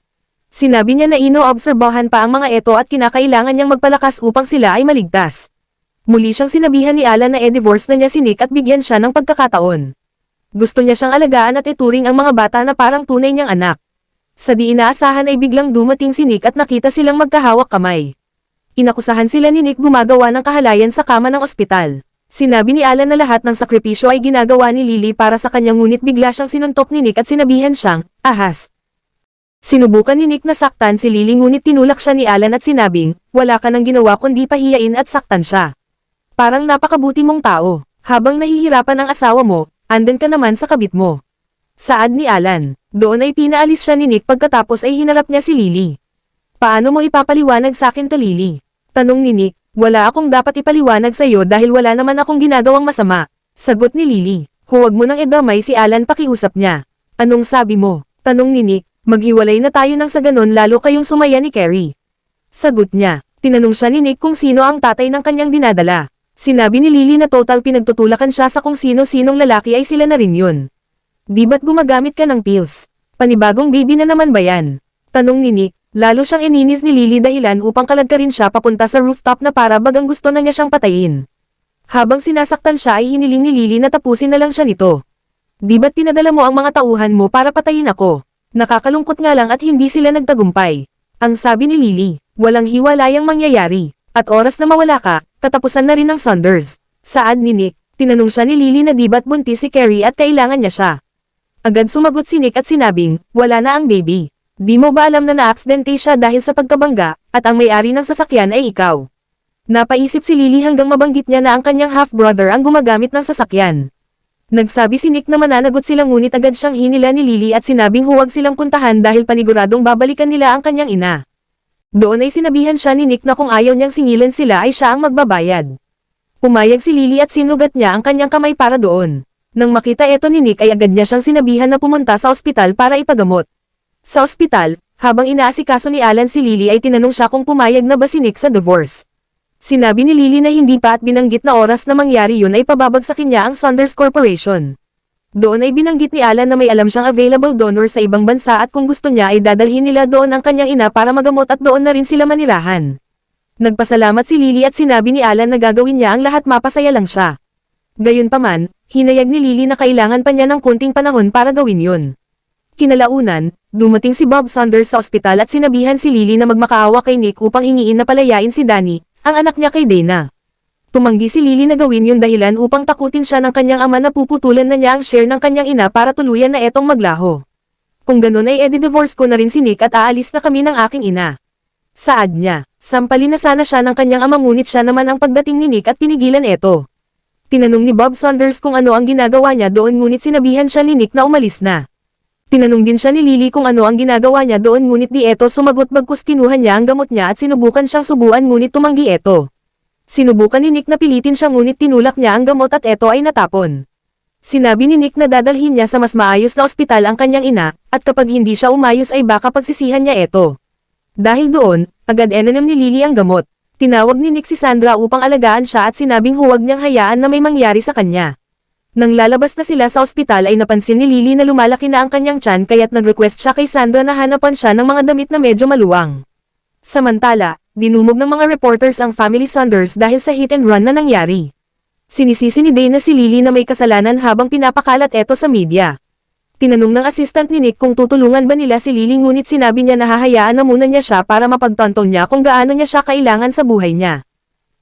Sinabi niya na inoobserbahan pa ang mga eto at kinakailangan niyang magpalakas upang sila ay maligtas. Muli siyang sinabihan ni Alan na divorce na niya si Nick at bigyan siya ng pagkakataon. Gusto niya siyang alagaan at ituring ang mga bata na parang tunay niyang anak. Sa di inaasahan ay biglang dumating si Nick at nakita silang magkahawak kamay. Inakusahan sila ni Nick gumagawa ng kahalayan sa kama ng ospital. Sinabi ni Alan na lahat ng sakripisyo ay ginagawa ni Lily para sa kanya ngunit bigla siyang sinuntok ni Nick at sinabihan siyang, ahas. Sinubukan ni Nick na saktan si Lily ngunit tinulak siya ni Alan at sinabing, wala ka nang ginawa kundi pahiyain at saktan siya. Parang napakabuti mong tao. Habang nahihirapan ang asawa mo, andun ka naman sa kabit mo. Saad ni Alan. Doon ay pinaalis siya ni Nick pagkatapos ay hinarap niya si Lily. Paano mo ipapaliwanag sa akin to Lily? Tanong ni Nick, wala akong dapat ipaliwanag sa iyo dahil wala naman akong ginagawang masama. Sagot ni Lily, huwag mo nang idamay si Alan pakiusap niya. Anong sabi mo? Tanong ni Nick, maghiwalay na tayo nang sa ganon lalo kayong sumaya ni Carrie. Sagot niya, tinanong siya ni Nick kung sino ang tatay ng kanyang dinadala. Sinabi ni Lily na total pinagtutulakan siya sa kung sino-sinong lalaki ay sila na rin yun. Di ba't gumagamit ka ng pills? Panibagong baby na naman ba yan? Tanong ni Nick. Lalo siyang ininis ni Lily dahilan upang kalagkarin siya papunta sa rooftop na para bagang gusto na niya siyang patayin. Habang sinasaktan siya ay hiniling ni Lily na tapusin na lang siya nito. Di ba't pinadala mo ang mga tauhan mo para patayin ako? Nakakalungkot nga lang at hindi sila nagtagumpay. Ang sabi ni Lily, walang hiwalayang mangyayari. At oras na mawala ka, katapusan na rin ng Saunders. Saad ni Nick, tinanong siya ni Lily na di ba't buntis si Carrie at kailangan niya siya. Agad sumagot si Nick at sinabing, wala na ang baby. Di mo ba alam na na-aksidente siya dahil sa pagkabangga, at ang may-ari ng sasakyan ay ikaw? Napaisip si Lily hanggang mabanggit niya na ang kanyang half-brother ang gumagamit ng sasakyan. Nagsabi si Nick na mananagot sila ngunit agad siyang hinila ni Lily at sinabing huwag silang puntahan dahil paniguradong babalikan nila ang kanyang ina. Doon ay sinabihan siya ni Nick na kung ayaw niyang singilan sila ay siya ang magbabayad. Pumayag si Lily at sinugat niya ang kanyang kamay para doon. Nang makita ito ni Nick ay agad niya siyang sinabihan na pumunta sa ospital para ipagamot. Sa ospital, habang inaasikaso ni Alan si Lily ay tinanong siya kung pumayag na ba si Nick sa divorce. Sinabi ni Lily na hindi pa at binanggit na oras na mangyari yun ay pababagsakin niya ang Saunders Corporation. Doon ay binanggit ni Alan na may alam siyang available donor sa ibang bansa at kung gusto niya ay dadalhin nila doon ang kanyang ina para magamot at doon na rin sila manirahan. Nagpasalamat si Lily at sinabi ni Alan na gagawin niya ang lahat mapasaya lang siya. Gayunpaman, hinayag ni Lily na kailangan pa niya ng konting panahon para gawin yun. Kinalaunan, dumating si Bob Saunders sa ospital at sinabihan si Lily na magmakaawa kay Nick upang hingiin na palayain si Danny, ang anak niya kay Dana. Tumanggi si Lily na gawin yun dahilan upang takutin siya ng kanyang ama na puputulan na niya ang share ng kanyang ina para tuluyan na etong maglaho. Kung ganun ay edi-divorce ko na rin si Nick at aalis na kami ng aking ina. Saad niya, sampalin na sana siya ng kanyang ama ngunit siya naman ang pagdating ni Nick at pinigilan eto. Tinanong ni Bob Saunders kung ano ang ginagawa niya doon ngunit sinabihan siya ni Nick na umalis na. Tinanong din siya ni Lily kung ano ang ginagawa niya doon ngunit di eto sumagot bagkus kinuha niya ang gamot niya at sinubukan siyang subuan ngunit tumanggi eto. Sinubukan ni Nick na pilitin siya ngunit tinulak niya ang gamot at eto ay natapon. Sinabi ni Nick na dadalhin niya sa mas maayos na ospital ang kanyang ina, at kapag hindi siya umayos ay baka pagsisihan niya eto. Dahil doon, agad enanim ni Lily ang gamot. Tinawag ni Nick si Sandra upang alagaan siya at sinabing huwag niyang hayaan na may mangyari sa kanya. Nang lalabas na sila sa ospital ay napansin ni Lily na lumalaki na ang kanyang tiyan kaya't nag-request siya kay Sandra na hanapan siya ng mga damit na medyo maluwang. Samantala, dinumog ng mga reporters ang family Saunders dahil sa hit and run na nangyari. Sinisisi ni Dana si Lily na may kasalanan habang pinapakalat eto sa media. Tinanong ng assistant ni Nick kung tutulungan ba nila si Lily ngunit sinabi niya na hahayaan na muna niya siya para mapagtanto niya kung gaano niya siya kailangan sa buhay niya.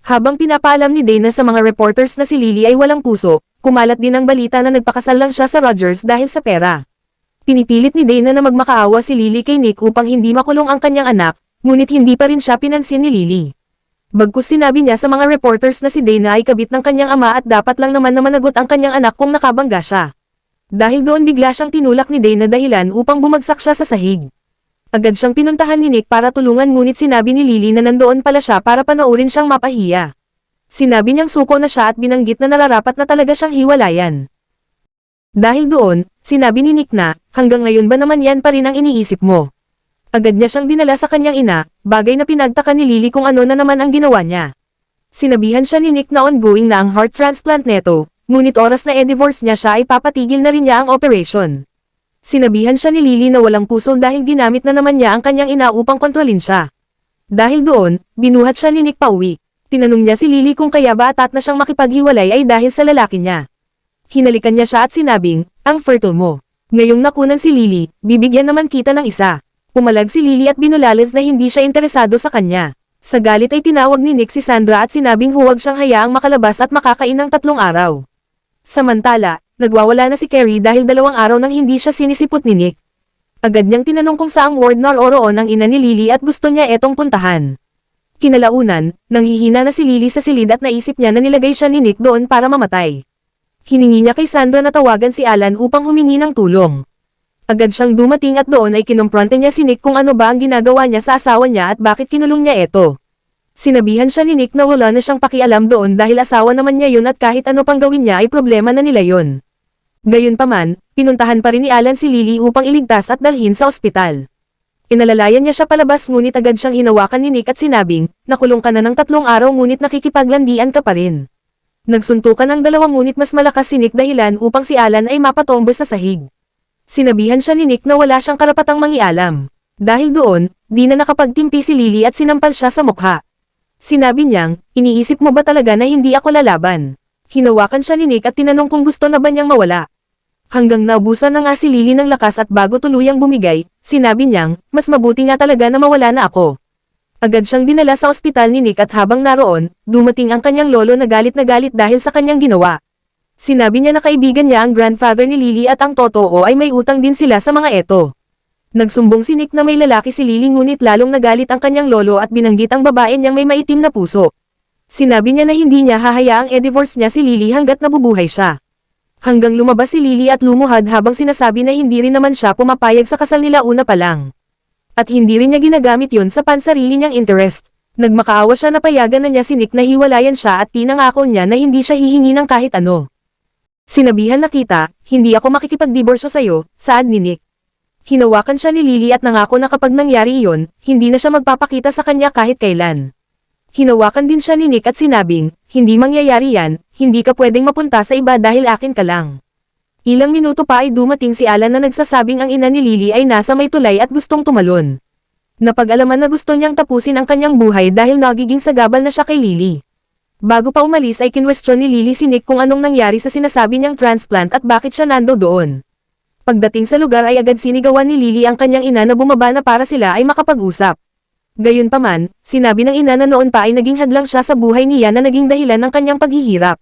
Habang pinapaalam ni Dana sa mga reporters na si Lily ay walang puso, kumalat din ang balita na nagpakasal lang siya sa Rogers dahil sa pera. Pinipilit ni Dana na magmakaawa si Lily kay Nick upang hindi makulong ang kanyang anak, ngunit hindi pa rin siya pinansin ni Lily. Bagkus sinabi niya sa mga reporters na si Dana ay kabit ng kanyang ama at dapat lang naman na managot ang kanyang anak kung nakabangga siya. Dahil doon bigla siyang tinulak ni Dana dahilan upang bumagsak siya sa sahig. Agad siyang pinuntahan ni Nick para tulungan ngunit sinabi ni Lily na nandoon pala siya para panoorin siyang mapahiya. Sinabi niyang suko na siya at binanggit na nararapat na talaga siyang hiwalayan. Dahil doon, sinabi ni Nick na, hanggang ngayon ba naman yan pa rin ang iniisip mo? Agad niya siyang dinala sa kanyang ina, bagay na pinagtaka ni Lily kung ano na naman ang ginawa niya. Sinabihan siya ni Nick na ongoing na ang heart transplant neto, ngunit oras na e-divorce niya siya ay papatigil na rin niya ang operation. Sinabihan siya ni Lily na walang puso dahil ginamit na naman niya ang kanyang ina upang kontrolin siya. Dahil doon, binuhat siya ni Nick pauwi. Tinanong niya si Lily kung kaya ba atat na siyang makipaghiwalay ay dahil sa lalaki niya. Hinalikan niya siya at sinabing, ang fertile mo. Ngayong nakunan si Lily, bibigyan naman kita ng isa. Pumalag si Lily at binulalas na hindi siya interesado sa kanya. Sa galit ay tinawag ni Nick si Sandra at sinabing huwag siyang hayaang makalabas at makakain ng 3 araw. Samantala, nagwawala na si Carrie dahil 2 araw nang hindi siya sinisipot ni Nick. Agad niyang tinanong kung saang ward naroroon ang ina ni Lily at gusto niya etong puntahan. Kinalaunan, nanghihina na si Lily sa silid at naisip niya na nilagay siya ni Nick doon para mamatay. Hiningi niya kay Sandra na tawagan si Alan upang humingi ng tulong. Agad siyang dumating at doon ay kinumpronte niya si Nick kung ano ba ang ginagawa niya sa asawa niya at bakit kinulong niya eto. Sinabihan siya ni Nick na wala na siyang pakialam doon dahil asawa naman niya yun at kahit ano pang gawin niya ay problema na nila yun. Gayunpaman, pinuntahan pa rin ni Alan si Lily upang iligtas at dalhin sa ospital. Inalalayan niya siya palabas ngunit agad siyang hinawakan ni Nick at sinabing, nakulong ka na ng 3 araw ngunit nakikipaglandian ka pa rin. Nagsuntukan ang 2 ngunit mas malakas si Nick dahilan upang si Alan ay mapatombo sa sahig. Sinabihan siya ni Nick na wala siyang karapatang mangialam. Dahil doon, di na nakapagtimpi si Lily at sinampal siya sa mukha. Sinabi niyang, iniisip mo ba talaga na hindi ako lalaban? Hinawakan siya ni Nick at tinanong kung gusto na ba niyang mawala. Hanggang naubusan na nga si Lily ng lakas at bago tuluyang bumigay, sinabi niyang, mas mabuti nga talaga na mawala na ako. Agad siyang dinala sa ospital ni Nick at habang naroon, dumating ang kanyang lolo na galit dahil sa kanyang ginawa. Sinabi niya na kaibigan niya ang grandfather ni Lily at ang totoo ay may utang din sila sa mga eto. Nagsumbong si Nick na may lalaki si Lily ngunit lalong nagalit ang kanyang lolo at binanggit ang babae niyang may maitim na puso. Sinabi niya na hindi niya hahayaang e-divorce niya si Lily hanggat nabubuhay siya. Hanggang lumabas si Lily at lumuhad habang sinasabi na hindi rin naman siya pumapayag sa kasal nila una pa lang. At hindi rin niya ginagamit yon sa pansarili niyang interest. Nagmakaawa siya na payagan na niya si Nick na hiwalayan siya at pinangako niya na hindi siya hihingi ng kahit ano. Sinabihan na kita, hindi ako makikipagdiborsyo sa'yo, saad ni Nick. Hinawakan siya ni Lily at nangako na kapag nangyari iyon, hindi na siya magpapakita sa kanya kahit kailan. Hinawakan din siya ni Nick at sinabing, hindi mangyayari yan, hindi ka pwedeng mapunta sa iba dahil akin ka lang. Ilang minuto pa ay dumating si Alan na nagsasabing ang ina ni Lily ay nasa may tulay at gustong tumalon. Napag-alaman na gusto niyang tapusin ang kanyang buhay dahil nagiging sagabal na siya kay Lily. Bago pa umalis ay kinwestiyon ni Lily si Nick kung anong nangyari sa sinasabi niyang transplant at bakit siya nando doon. Pagdating sa lugar ay agad sinigawan ni Lily ang kanyang ina na bumaba na para sila ay makapag-usap. Gayunpaman, sinabi ng ina na noon pa ay naging hadlang siya sa buhay niya na naging dahilan ng kanyang paghihirap.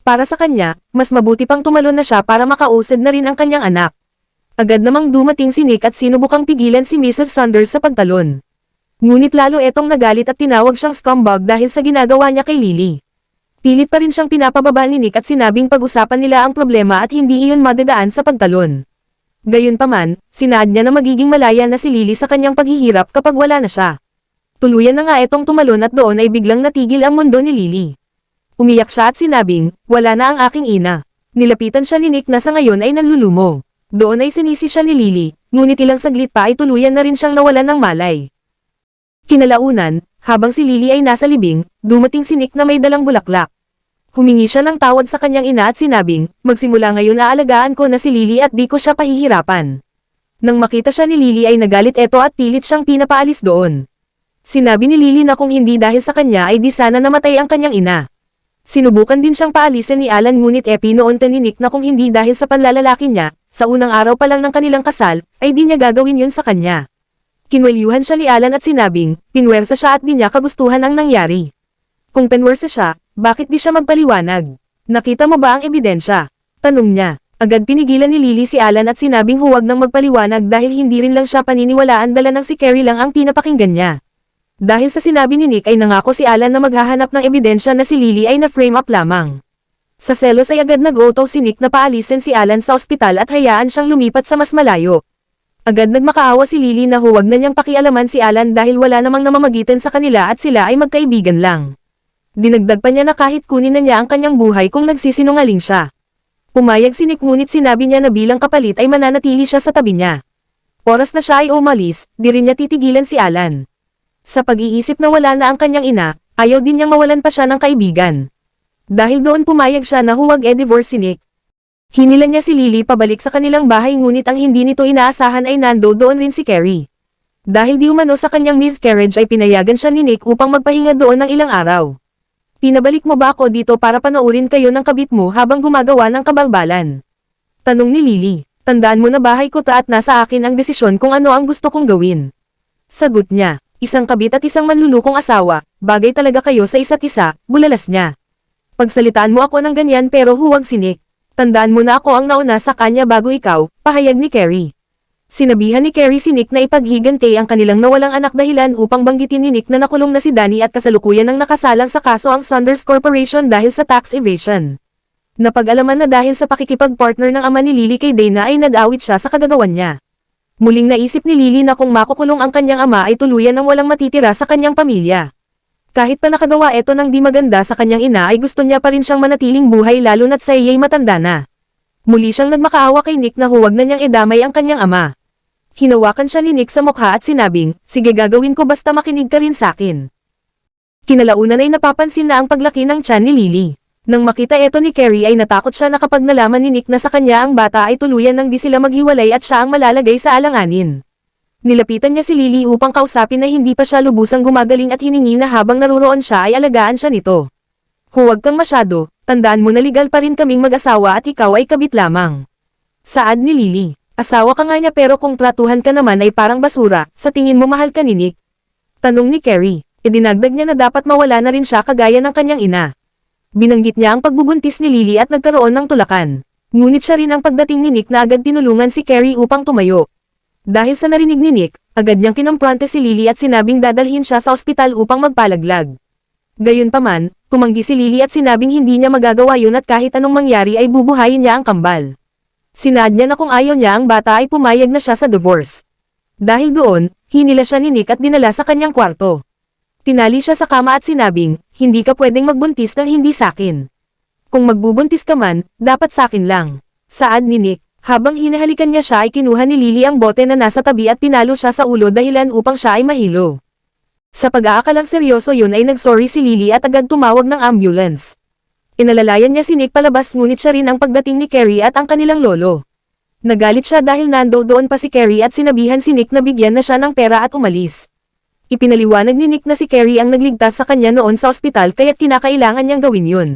Para sa kanya, mas mabuti pang tumalon na siya para makausad na rin ang kanyang anak. Agad namang dumating si Nick at sinubukang pigilan si Mrs. Saunders sa pagtalon. Ngunit lalo etong nagalit at tinawag siyang scumbag dahil sa ginagawa niya kay Lily. Pilit pa rin siyang pinapababa ni Nick at sinabing pag-usapan nila ang problema at hindi iyon madadaan sa pagtalon. Gayunpaman, sinaad niya na magiging malaya na si Lily sa kanyang paghihirap kapag wala na siya. Tuluyan na nga etong tumalon at doon ay biglang natigil ang mundo ni Lily. Umiyak siya at sinabing, wala na ang aking ina. Nilapitan siya ni Nick na sa ngayon ay nanlulumo. Doon ay sinisi siya ni Lily, ngunit ilang saglit pa ay tuluyan na rin siyang nawalan ng malay. Kinalaunan, habang si Lily ay nasa libing, dumating si Nick na may dalang bulaklak. Humingi siya ng tawad sa kanyang ina at sinabing, magsimula ngayon aalagaan ko na si Lily at di ko siya pahihirapan. Nang makita siya ni Lily ay nagalit eto at pilit siyang pinapaalis doon. Sinabi ni Lily na kung hindi dahil sa kanya ay di sana namatay ang kanyang ina. Sinubukan din siyang paalisin ni Alan ngunit pinoonte ni Nick na kung hindi dahil sa panlalalaki niya, sa unang araw pa lang ng kanilang kasal, ay di niya gagawin yun sa kanya. Kinwelyuhan siya ni Alan at sinabing, pinwersa siya at di niya kagustuhan ang nangyari. Kung pinwersa siya, bakit di siya magpaliwanag? Nakita mo ba ang ebidensya? Tanong niya. Agad pinigilan ni Lily si Alan at sinabing huwag nang magpaliwanag dahil hindi rin lang siya paniniwalaan dala ng si Carrie lang ang pinapakinggan niya. Dahil sa sinabi ni Nick ay nangako si Alan na maghahanap ng ebidensya na si Lily ay na-frame up lamang. Sa selos ay agad nag-utos si Nick na paalisin si Alan sa ospital at hayaan siyang lumipat sa mas malayo. Agad nagmakaawa si Lily na huwag na niyang pakialaman si Alan dahil wala namang namamagitan sa kanila at sila ay magkaibigan lang. Dinagdag pa niya na kahit kunin na niya ang kanyang buhay kung nagsisinungaling siya. Pumayag si Nick ngunit sinabi niya na bilang kapalit ay mananatili siya sa tabi niya. Oras na siya ay umalis, di rin niya titigilan si Alan. Sa pag-iisip na wala na ang kanyang ina, ayaw din niyang mawalan pa siya ng kaibigan. Dahil doon pumayag siya na huwag divorce si Nick. Hinila niya si Lily pabalik sa kanilang bahay ngunit ang hindi nito inaasahan ay nando doon rin si Carrie. Dahil di umano sa kanyang miscarriage ay pinayagan siya ni Nick upang magpahinga doon ng ilang araw. Pinabalik mo ba ako dito para panoorin kayo ng kabit mo habang gumagawa ng kabalbalan? Tanong ni Lily. Tandaan mo na bahay ko at nasa akin ang desisyon kung ano ang gusto kong gawin. Sagot niya. Isang kabit at isang manlulukong asawa, bagay talaga kayo sa isa't isa, bulalas niya. Pagsalitaan mo ako ng ganyan pero huwag si Nick. Tandaan mo na ako ang nauna sa kanya bago ikaw, pahayag ni Carrie. Sinabihan ni Carrie si Nick na ipaghigante ang kanilang nawalang anak dahilan upang banggitin ni Nick na nakulong na si Danny at kasalukuyan ng nakasalang sa kaso ang Saunders Corporation dahil sa tax evasion. Napag-alaman na dahil sa pakikipag-partner ng ama ni Lily kay Dana ay nadawit siya sa kagagawan niya. Muling naisip ni Lily na kung makukulong ang kanyang ama ay tuluyan ng walang matitira sa kanyang pamilya. Kahit pa nakagawa ito ng di maganda sa kanyang ina ay gusto niya pa rin siyang manatiling buhay lalo na't sa iya'y matanda na. Muli siyang nagmakaawa kay Nick na huwag na niyang idamay ang kanyang ama. Hinawakan siya ni Nick sa mukha at sinabing, sige gagawin ko basta makinig ka rin sakin. Kinalaunan ay napapansin na ang paglaki ng tiyan ni Lily. Nang makita ito ni Carrie ay natakot siya na kapag nalaman ni Nick na sa kanya ang bata ay tuluyan nang di sila maghiwalay at siya ang malalagay sa alanganin. Nilapitan niya si Lily upang kausapin na hindi pa siya lubusang gumagaling at hiningi na habang naruroon siya ay alagaan siya nito. Huwag kang masyado, tandaan mo na legal pa rin kaming mag-asawa at ikaw ay kabit lamang. Saad ni Lily. Asawa ka nga niya pero kung tratuhan ka naman ay parang basura, sa tingin mo mahal ka ni Nick? Tanong ni Carrie. Idinagdag niya na dapat mawala na rin siya kagaya ng kanyang ina. Binanggit niya ang pagbubuntis ni Lily at nagkaroon ng tulakan. Ngunit siya rin ang pagdating ni Nick na agad tinulungan si Carrie upang tumayo. Dahil sa narinig ni Nick, agad niyang kinamprante si Lily at sinabing dadalhin siya sa ospital upang magpalaglag. Gayunpaman, tumanggi si Lily at sinabing hindi niya magagawa yun at kahit anong mangyari ay bubuhayin niya ang kambal. Sinaad niya na kung ayaw niya ang bata ay pumayag na siya sa divorce. Dahil doon, hinila siya ni Nick at dinala sa kanyang kwarto. Tinali siya sa kama at sinabing, hindi ka pwedeng magbuntis ng hindi sakin. Kung magbubuntis ka man, dapat sakin lang. Saad ni Nick, habang hinahalikan niya siya ay kinuha ni Lily ang bote na nasa tabi at pinalo siya sa ulo dahilan upang siya ay mahilo. Sa pag-aakalang seryoso yun ay nagsorry si Lily at agad tumawag ng ambulance. Inalalayan niya si Nick palabas ngunit siya rin ang pagdating ni Carrie at ang kanilang lolo. Nagalit siya dahil nando doon pa si Carrie at sinabihan si Nick na bigyan na siya ng pera at umalis. Ipinaliwanag ni Nick na si Carrie ang nagligtas sa kanya noon sa ospital kaya't kinakailangan niyang gawin yun.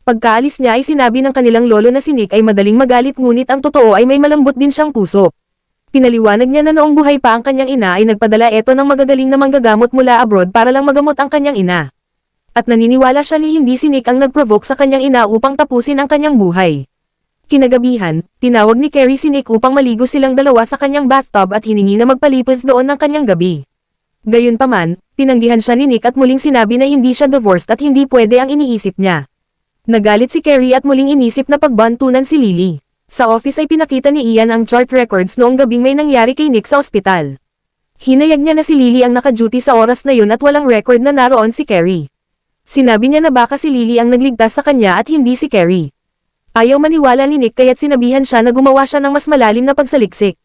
Pagkaalis niya ay sinabi ng kanilang lolo na si Nick ay madaling magalit ngunit ang totoo ay may malambot din siyang puso. Pinaliwanag niya na noong buhay pa ang kanyang ina ay nagpadala ito ng magagaling na manggagamot mula abroad para lang magamot ang kanyang ina. At naniniwala siya ni hindi si Nick ang nag-provoke sa kanyang ina upang tapusin ang kanyang buhay. Kinagabihan, tinawag ni Carrie si Nick upang maligo silang dalawa sa kanyang bathtub at hiningi na magpalipos doon ng kanyang gabi. Gayunpaman, tinanggihan siya ni Nick at muling sinabi na hindi siya divorced at hindi pwede ang iniisip niya. Nagalit si Carrie at muling inisip na pagbantunan si Lily. Sa office ay pinakita ni Ian ang chart records noong gabing may nangyari kay Nick sa ospital. Hinayag niya na si Lily ang naka-duty sa oras na yun at walang record na naroon si Carrie. Sinabi niya na baka si Lily ang nagligtas sa kanya at hindi si Carrie. Ayaw maniwala ni Nick kaya't sinabihan siya na gumawa siya ng mas malalim na pagsaliksik.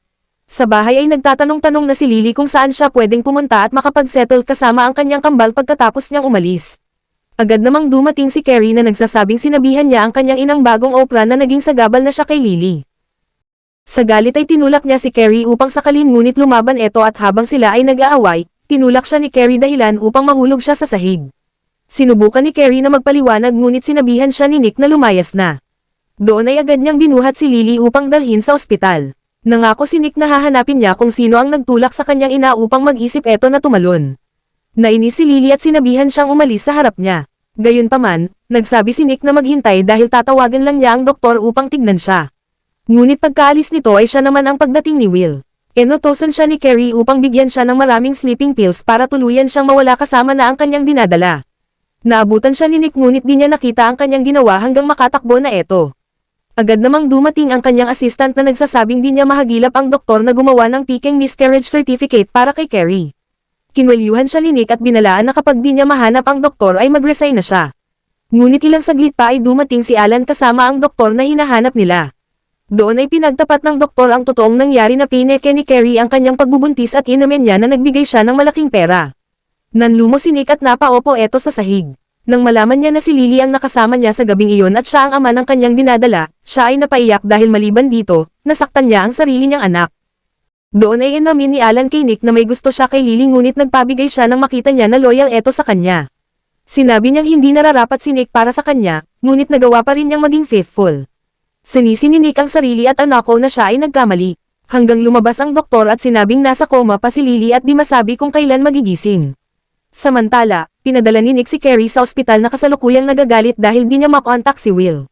Sa bahay ay nagtatanong-tanong na si Lily kung saan siya pwedeng pumunta at makapag-settle kasama ang kanyang kambal pagkatapos niyang umalis. Agad namang dumating si Carrie na nagsasabing sinabihan niya ang kanyang inang bagong opera na naging sagabal na siya kay Lily. Sa galit ay tinulak niya si Carrie upang sakalin ngunit lumaban ito at habang sila ay nag-aaway, tinulak siya ni Carrie dahilan upang mahulog siya sa sahig. Sinubukan ni Carrie na magpaliwanag ngunit sinabihan siya ni Nick na lumayas na. Doon ay agad niyang binuhat si Lily upang dalhin sa ospital. Nangako si Nick na hahanapin niya kung sino ang nagtulak sa kanyang ina upang mag-isip eto na tumalon. Nainis si Lily at sinabihan siyang umalis sa harap niya. Gayunpaman, nagsabi si Nick na maghintay dahil tatawagan lang niya ang doktor upang tignan siya. Ngunit pagkaalis nito ay siya naman ang pagdating ni Will. Inutosan siya ni Carrie upang bigyan siya ng maraming sleeping pills para tuluyan siyang mawala kasama na ang kanyang dinadala. Naabutan siya ni Nick ngunit di niya nakita ang kanyang ginawa hanggang makatakbo na eto. Agad namang dumating ang kanyang assistant na nagsasabing di niya mahagilap ang doktor na gumawa ng peking miscarriage certificate para kay Carrie. Kinwelyuhan siya ni Nick at binalaan na kapag di niya mahanap ang doktor ay mag-resign na siya. Ngunit ilang saglit pa ay dumating si Alan kasama ang doktor na hinahanap nila. Doon ay pinagtapat ng doktor ang totoong nangyari na pineke ni Carrie ang kanyang pagbubuntis at inamin niya na nagbigay siya ng malaking pera. Nanlumo si Nick at napaupo eto sa sahig. Nang malaman niya na si Lily ang nakasama niya sa gabing iyon at siya ang ama ng kanyang dinadala, siya ay napaiyak dahil maliban dito, nasaktan niya ang sarili niyang anak. Doon ay inamin ni Alan kay Nick na may gusto siya kay Lily ngunit nagpabigay siya nang makita niya na loyal eto sa kanya. Sinabi niyang hindi nararapat si Nick para sa kanya, ngunit nagawa pa rin niyang maging faithful. Sinisi ni Nick ang sarili at anako na siya ay nagkamali. Hanggang lumabas ang doktor at sinabing nasa coma pa si Lily at di masabi kung kailan magigising. Samantala, pinadala ni Nick si Carrie sa ospital na kasalukuyang nagagalit dahil di niya makontak si Will.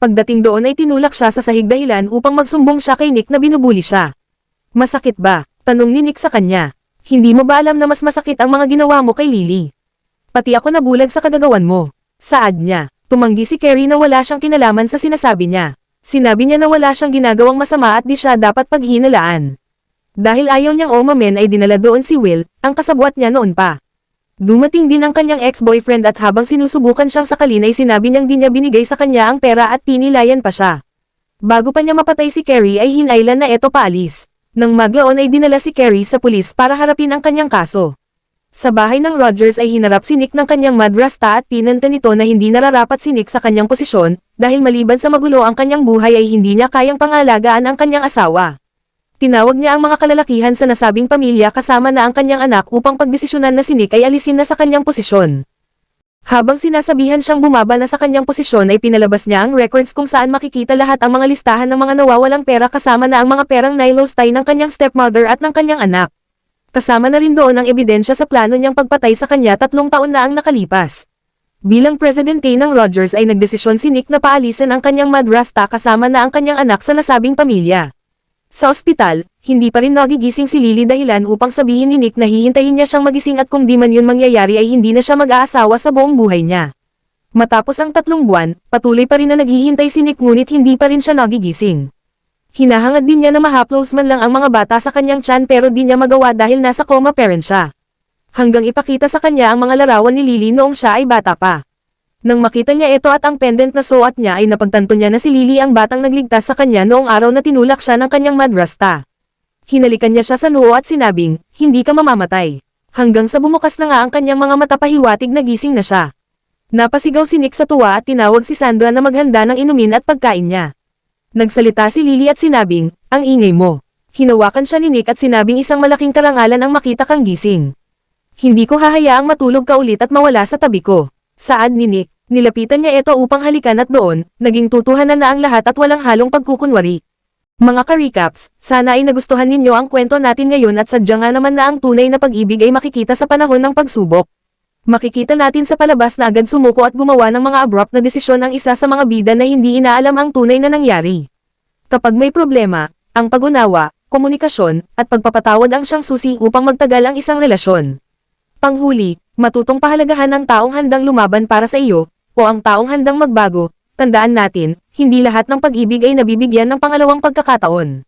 Pagdating doon ay tinulak siya sa sahig dahilan upang magsumbong siya kay Nick na binubuli siya. Masakit ba? Tanong ni Nick sa kanya. Hindi mo ba alam na mas masakit ang mga ginawa mo kay Lily? Pati ako nabulag sa kagagawan mo. Saad niya. Tumanggi si Carrie na wala siyang kinalaman sa sinasabi niya. Sinabi niya na wala siyang ginagawang masama at di siya dapat paghinalaan. Dahil ayaw niyang umamin ay dinala doon si Will, ang kasabwat niya noon pa. Dumating din ang kanyang ex-boyfriend at habang sinusubukan siyang sakalin ay sinabi niyang di niya binigay sa kanya ang pera at pinilayan pa siya. Bago pa niya mapatay si Carrie ay hinailan na eto paalis. Nang maglaon ay dinala si Carrie sa pulis para harapin ang kanyang kaso. Sa bahay ng Rogers ay hinarap si Nick ng kanyang madrasta at pinanta nito na hindi nararapat si Nick sa kanyang posisyon, dahil maliban sa magulo ang kanyang buhay ay hindi niya kayang pangalagaan ang kanyang asawa. Tinawag niya ang mga kalalakihan sa nasabing pamilya kasama na ang kanyang anak upang pagdesisyonan na si Nick ay alisin na sa kanyang posisyon. Habang sinasabihan siyang bumaba na sa kanyang posisyon ay pinalabas niya ang records kung saan makikita lahat ang mga listahan ng mga nawawalang pera kasama na ang mga perang nailostay ng kanyang stepmother at ng kanyang anak. Kasama na rin doon ang ebidensya sa plano niyang pagpatay sa kanya 3 taon na ang nakalipas. Bilang presidente ng Rogers ay nagdesisyon si Nick na paalisan ang kanyang madrasta kasama na ang kanyang anak sa nasabing pamilya. Sa ospital, hindi pa rin nagigising si Lily dahilan upang sabihin ni Nick na hihintayin niya siyang magising at kung di man yun mangyayari ay hindi na siya mag-aasawa sa buong buhay niya. Matapos ang 3 buwan, patuloy pa rin na naghihintay si Nick ngunit hindi pa rin siya nagigising. Hinahangad din niya na mahaplos man lang ang mga bata sa kanyang tiyan pero di niya magawa dahil nasa coma parent siya. Hanggang ipakita sa kanya ang mga larawan ni Lily noong siya ay bata pa. Nang makita niya ito at ang pendant na suot niya ay napagtanto niya na si Lily ang batang nagligtas sa kanya noong araw na tinulak siya ng kanyang madrasta. Hinalikan niya siya sa noo at sinabing, hindi ka mamamatay. Hanggang sa bumukas na nga ang kanyang mga mata pahiwatig na gising na siya. Napasigaw si Nick sa tuwa at tinawag si Sandra na maghanda ng inumin at pagkain niya. Nagsalita si Lily at sinabing, ang ingay mo. Hinawakan siya ni Nick at sinabing isang malaking karangalan ang makita kang gising. Hindi ko hahayaang matulog ka ulit at mawala sa tabi ko. Saad ni Nick, nilapitan niya ito upang halikan at doon, naging tutuhanan na ang lahat at walang halong pagkukunwari. Mga ka-recaps, sana ay nagustuhan ninyo ang kwento natin ngayon at sadya nga naman na ang tunay na pag-ibig ay makikita sa panahon ng pagsubok. Makikita natin sa palabas na agad sumuko at gumawa ng mga abrupt na desisyon ang isa sa mga bida na hindi inaalam ang tunay na nangyari. Kapag may problema, ang pag-unawa, komunikasyon, at pagpapatawad ang siyang susi upang magtagal ang isang relasyon. Panghuli, matutong pahalagahan ng taong handang lumaban para sa iyo, o ang taong handang magbago. Tandaan natin, hindi lahat ng pag-ibig ay nabibigyan ng pangalawang pagkakataon.